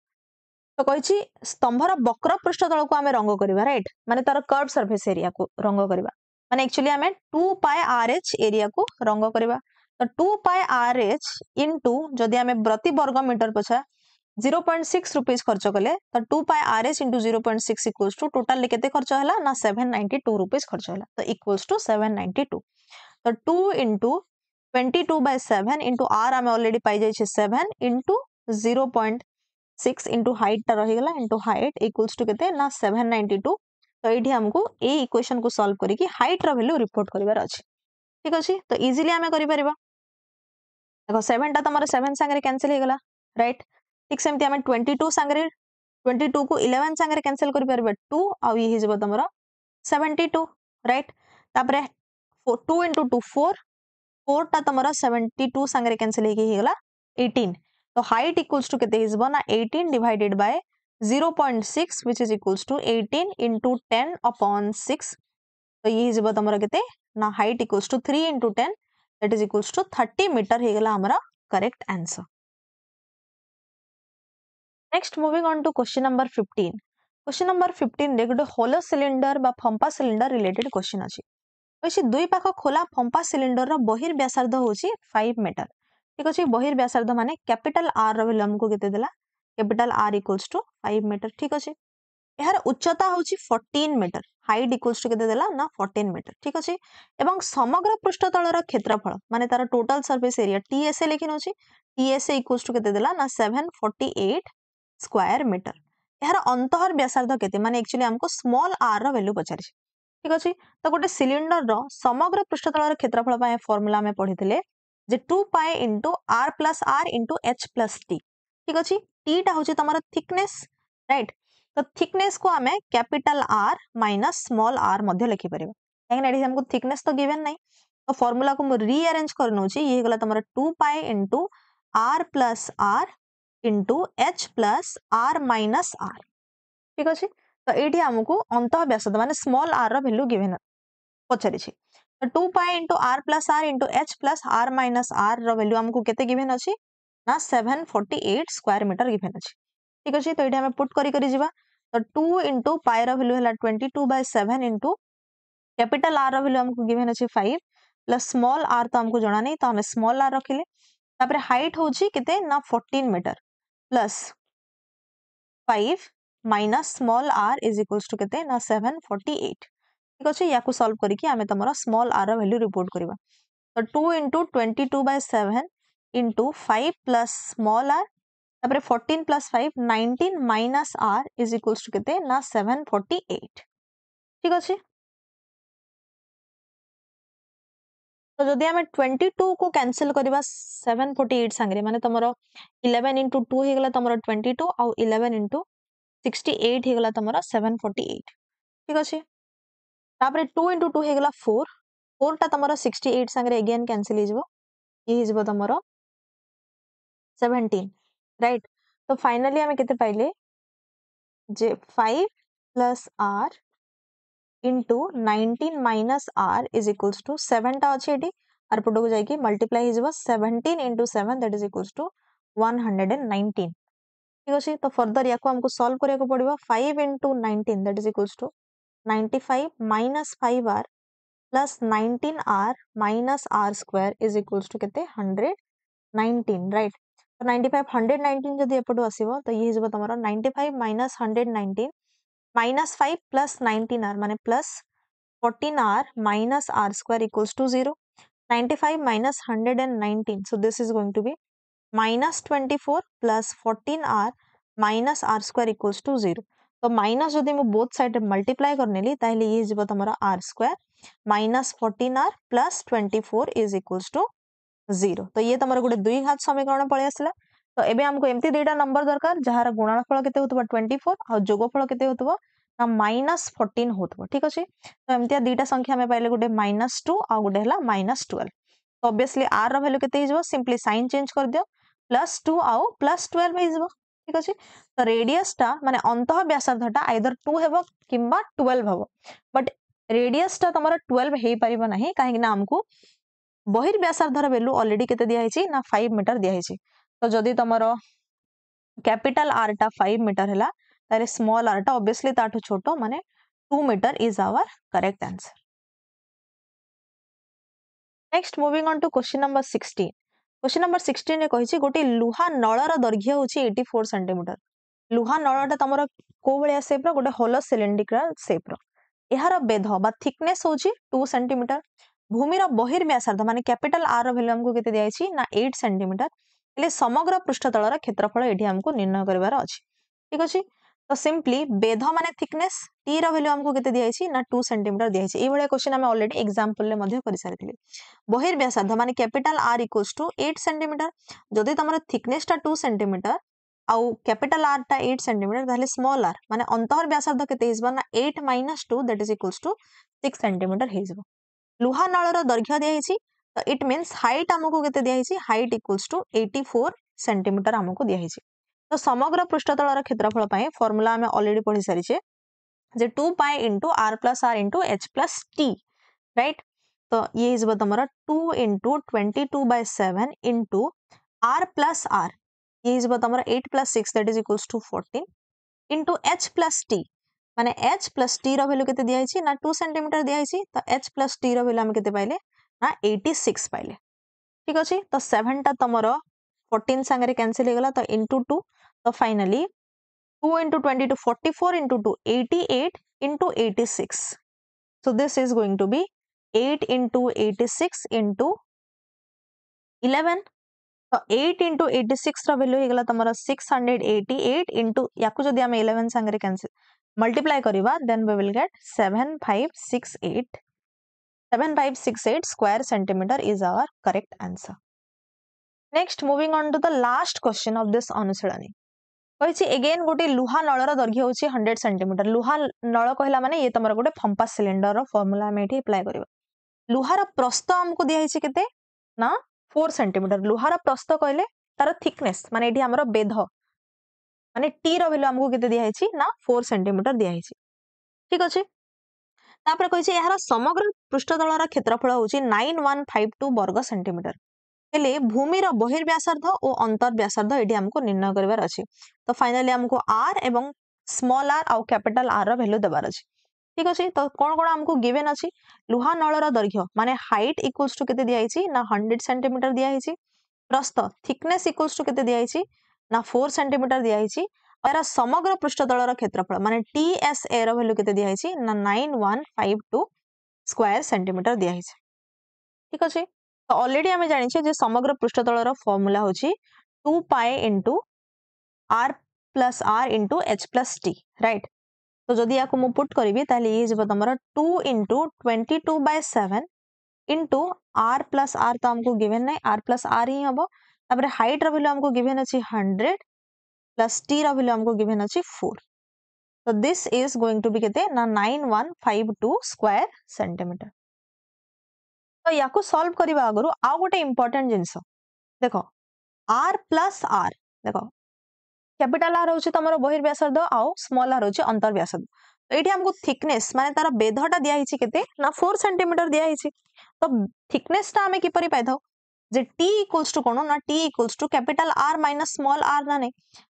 तो कहिछि स्तंभर वक्र पृष्ठ तल को हमें रंग करबा राइट माने तार कर्व सरफेस एरिया को रंग करबा माने एक्चुअली हमें 2 पाई rh एरिया को रंग करबा तो 2 पाई rh इनटू जदि हमें प्रति वर्ग मीटर पछा 0.6 रुपीस खर्च कले तो 2 pi rh into 0.6 equals to total केते खर्च हला ना 792 रुपीस खर्च हला तो इक्वल्स टू 792 तो 2 into 22/7 into r हमें ऑलरेडी पाई जाय छै 7 into 0.6 into height ता रही गला into height equals to केते ना 792 तो एठी हमको ए इक्वेशन को सॉल्व करी कि हाइट रो वैल्यू रिपोर्ट करिवार अछि ठीक अछि तो इजीली हमें करि परिबा देखो 7 ता तमरो 7 संगे कैंसिल हे गला राइट ठीक सेमती हमें 22 संगे 22 को 11 संगे कैंसिल करि परबा 2 आ ये हे जबो तमरो 72 राइट तापरे 2 into 2 4 4 ता तमरो 72 संगे कैंसिल हे गला 18 तो हाइट इक्वल्स टू केते हिजबो ना 18 divided by 0.6 which is equals to 18 into 10 upon 6 तो ये हिजबो तमरो केते ना height equals to 3 into 10 that is equals to 30 metre हे गला हमरा correct answer next moving on to question number 15 question number 15 रे गोटे होलो सिलिंडर बा फंपा सिलिंडर रिलेटेड क्वेश्चन अछि कहछि दुई पाख खोला फंपा सिलिंडर रो बहिर्व्यासार्ध होछि 5 मीटर। ठीक अछि बहिर्व्यासार्ध माने कैपिटल आर रो वैल्यू हमको केते देला capital R equals to 5 metre. ठीक अछि यार उच्चता होछि 14 मीटर हाइट इक्वल्स टू केते देला ना 14 मीटर। ठीक अछि एवं समग्र पृष्ठतल रो क्षेत्रफल माने तार टोटल सरफेस एरिया टीएसए लिखिन अछि टीएसए इक्वल्स टू केते देला ना 748 स्क्वायर मीटर। यार अंतः व्यासार्ध केते माने एक्चुअली हमको स्मॉल आर रो वैल्यू पचारि। ठीक अछि तो गोटे सिलिंडर रो समग्र पृष्ठतल क्षेत्रफल पाए फार्मूला में पढ़िथिले जे 2 pi into r plus r into h plus t। ठीक अछि t टा होची तमरा थिकनेस राइट तो थिकनेस को हमें capital R minus small r मध्य लिखि परिबा काहे ना हमको थिकनेस तो गिवन नहीं तो फार्मूला को मैं रीअरेंज करनोची ये गला तमरा 2 pi into r plus r into h plus r minus r। ठीक अछि तो एठी हमको अंतः व्यासार्ध माने स्मॉल r रो वैल्यू गिवन पचारि छी तो 2 pi into r plus r into h plus r minus r रो वैल्यू हमको केते गिवन अछि ना 748 स्क्वायर मीटर गिवन अछि। ठीक अछि तो एठी हम पुट करी करी जिबा तो 2 इनटू पाई रो वैल्यू हला 22/7 इनटू कैपिटल r रो वैल्यू हमको गिवन अछि 5 प्लस स्मॉल r तो हमको जणा नहीं तो हम स्मॉल r रखिले तापर हाइट होची केते ना 14 metre plus 5 minus small r is equals to केते ना 748। ठीक अछि याकू सॉल्व करिकि आमे तमरा स्मॉल r रो वैल्यू रिपोर्ट करिबा तो 2 into 22/7 into 5 plus small r तापर 14 plus 5 19 minus r is equals to केते ना 748। ठीक अछि तो जदि हमें 22 को कैंसिल करबा 748 संगे माने तमरो 11 इनटू 2 हे गला तमरो 22 और 11 इनटू 68 हे गला तमरो 748। ठीक अछि तापर 2 इनटू 2 हे गला 4 4 टा तमरो 68 संगे अगेन कैंसिल हे जबो ये हे जबो तमरो 17 राइट तो फाइनली हमें केते पाइले जे 5 plus r into 19 minus r is equals to 7 टा अछि एटी आर पटो को जाई मल्टीप्लाई हे जबो 17 into 7 that is equals to 119। ठीक अछि तो फर्दर याको हमको सॉल्व करिया को पड़िबो 5 into 19 that is equals to 95 minus 5r plus 19r minus r square is equals to केते 119 राइट तो 95 119 जदि एपटो आसीबो तो ये जबो तमरो 95 माइनस 119 माइनस 5 प्लस 19r माने plus 14r minus r square equals to 0. 95 minus 119. So this is going to be minus 24 plus 14r minus r square equals to 0. तो minus जदि मैं बोथ साइड मल्टीप्लाई करने ली ताहले ये जीव तमरा r square minus 14r plus 24 is equals to 0 तो ये तमरा गोटे दुई घात समीकरण पळे आसला तो एबे हमको एमती दुईटा नंबर दरकार जहार गुणनफल केते होतबा 24 और जोगफल केते होतबा ना माइनस 14 होतबा। ठीक अछि तो एमती दुईटा संख्या में पाइले गोटे -2 और गोटे हला -12 तो ऑब्वियसली r रो वैल्यू केते हिजबो सिंपली साइन चेंज कर दियो +2 और +12 हिजबो। ठीक अछि तो रेडियस टा माने अंतः व्यासार्धटा आइदर 2 हेबो किंबा 12 हेबो बट रेडियस टा तमरा 12 हेई परिबो नाही काहे ना हमको बहिर्व्यासार्धर वैल्यू ऑलरेडी केते दिया हिची ना 5 मीटर दिया हिची तो जदि तमरो कैपिटल r टा 5 मीटर हला तारे स्मॉल r टा ऑब्वियसली ताठो छोटो माने 2 metre is our correct answer. Next moving on to question number 16। Question number 16 रे कहिची गोटी लुहा नळर दैर्घ्य होची 84 सेंटीमीटर लुहा नळटा तमरो को बलिया शेप रो गोटे होलो सिलिंड्रिकल शेप रो एहार बेध बा थिकनेस होची 2 सेंटीमीटर भूमि रो बहिर्व्यासार्ध माने कैपिटल r रो वैल्यू हमको केते दियाइची ना 8 सेंटीमीटर एले समग्र पृष्ठतल रो क्षेत्रफल एठी हमको निर्णय करबार अछि। ठीक अछि तो सिंपली बेध माने थिकनेस t रो वैल्यू हमको केते दियाइची ना 2 सेंटीमीटर दियाइची ए बळे क्वेश्चन हम ऑलरेडी एग्जांपल ले मध्ये करि सारिथिले बहिर्व्यासार्ध माने capital r equals to 8 centimetre जदि तमरो थिकनेस टा 2 सेंटीमीटर आउ कैपिटल r टा 8 सेंटीमीटर ताले स्मॉल r माने अंतः व्यासार्ध केते हिजबा ना 8 - 2 that is equals to 6 centimetre हिजबा लुहा नळर दैर्घ्य दिया हिची तो इट मींस हाइट हमको केते दिया हिची हाइट इक्वल्स टू 84 सेंटीमीटर हमको दिया हिची तो समग्र पृष्ठतल क्षेत्रफल पाए फार्मूला हमें ऑलरेडी पढ़ी सारिचे जे 2 pi into r plus r into h plus t right तो ये हिजबा तमरा 2 into 22/7 into r plus r ये हिजबा तमरा 8 plus 6 that is equals to 14 into h plus t माने h प्लस t रो वैल्यू केते दिया हिची ना 2 सेंटीमीटर दिया हिची तो h प्लस t रो वैल्यू हम केते पाइले ना 86 पाइले ठीक अछि तो 7 टा तमरो 14 संगे कैंसिल हो गला तो इनटू 2 तो finally 2 into 20 to 44 into 2 88 into 86 so this is going to be 8 into 86 into 11 तो 8 into 86 रो वैल्यू हो गला तमरो 688 into याकु जदी हम 11 संगे कैंसिल मल्टीप्लाई करिवा then we will get 7568 square centimeter is our correct answer. Next moving on to the last question of this अनुशीलनी कहिछि again गोटे लुहा नळर दैर्घ्य होछि 100 सेंटीमीटर लुहा नळ कहला माने ये तमरा गोटे फंपा सिलिंडर रो फार्मूला हम एठी अप्लाई करबा लुहार प्रस्थ हमको दिया हिछि केते ना 4 सेंटीमीटर लुहार प्रस्थ कहले तार थिकनेस माने एठी हमरो बेध माने टी रो वैल्यू हमको केते दिया हिछि ना 4 सेंटीमीटर दिया हिछि ठीक अछि तापर कहिछि एहार समग्र पृष्ठतलर क्षेत्रफल होछि 9152 वर्ग सेंटीमीटर हेले भूमि रो बहिर्व्यासार्ध और अंतर व्यासार्ध एठी हमको निर्णय करबार अछि तो फाइनली हमको r एवं स्मॉल r और कैपिटल r रो वैल्यू देबार अछि ठीक अछि तो कोन कोन हमको गिवन अछि लुहा नळर दैर्घ्य माने हाइट इक्वल्स टू केते दिया हिछि ना 100 सेंटीमीटर दिया हिछि प्रस्थ थिकनेस इक्वल्स टू केते दिया हिछि ना 4 सेंटीमीटर दिया हिछि और समग्र पृष्ठतलर क्षेत्रफल माने TSA रो वैल्यू केते दिया हिछि ना 9152 स्क्वायर सेंटीमीटर दिया हिछि ठीक अछि तो ऑलरेडी हमें जानि छे जे समग्र पृष्ठतलर फार्मूला होछि 2 pi into r plus r into h plus t right तो जदि याको मु पुट करबी ताले ये जब तमरा 2 into 22/7 into r plus r तो हमको गिवन नै r प्लस r ही हबो तापर हाइट रो वैल्यू हमको गिवन अछि 100 प्लस t रो वैल्यू हमको गिवन अछि 4 तो this is going to be केते ना 9152 स्क्वायर सेंटीमीटर तो याको सॉल्व करबा आगरु आ गोटे इंपोर्टेंट जिंस देखो r प्लस r देखो कैपिटल r होछि तमरो बहिर्व्यासार्ध आ स्मॉल r होछि अंतर व्यासार्ध तो एठी हमको थिकनेस माने तार बेधटा दिया हिछि केते ना 4 सेंटीमीटर दिया हिछि तो थिकनेस ता हमें किपरि पाइथौ जे t इक्वल्स टू कोन ना t equals to capital r minus small r ना नै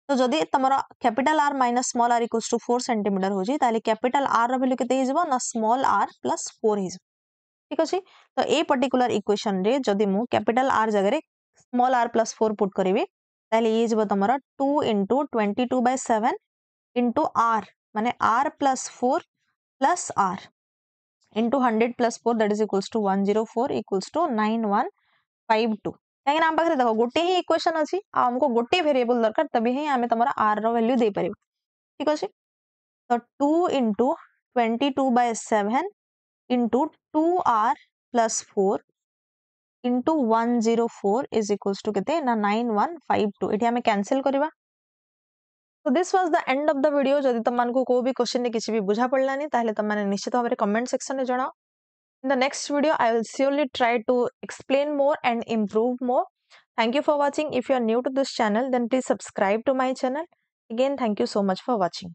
तो जदि तमरो capital r minus small r equals to 4 centimetre होछि ताले कैपिटल r रो वैल्यू केते हिजबो ना स्मॉल r प्लस 4 हिजबो ठीक अछि तो ए पर्टिकुलर इक्वेशन रे जदि मु कैपिटल R जगह रे स्मॉल r प्लस 4 पुट करिवे ताले ये जब तमरा 2 into 22/7 into r माने r plus 4 plus r into 100 plus 4 that is equals to 104 equals to 9152 काहे ना पाखरे देखो गोटे ही इक्वेशन अछि आ हमको गोटे वेरिएबल दरकार तबे ही हमें तमरा r रो वैल्यू दे परिबो ठीक अछि तो 2 into 22/7 into 2r plus 4 into 104 is equals to केते ना 9152 एठी हमें कैंसिल करबा तो this was the end of the video जदि तमन को कोई भी क्वेश्चन ने किछि भी बुझा पड़लानी ताहले तमने निश्चित भाबरे कमेंट सेक्शन रे जणाओ in the next video I will surely try to explain more and improve more thank you for watching if you are new to this channel then please subscribe to my channel again thank you so much for watching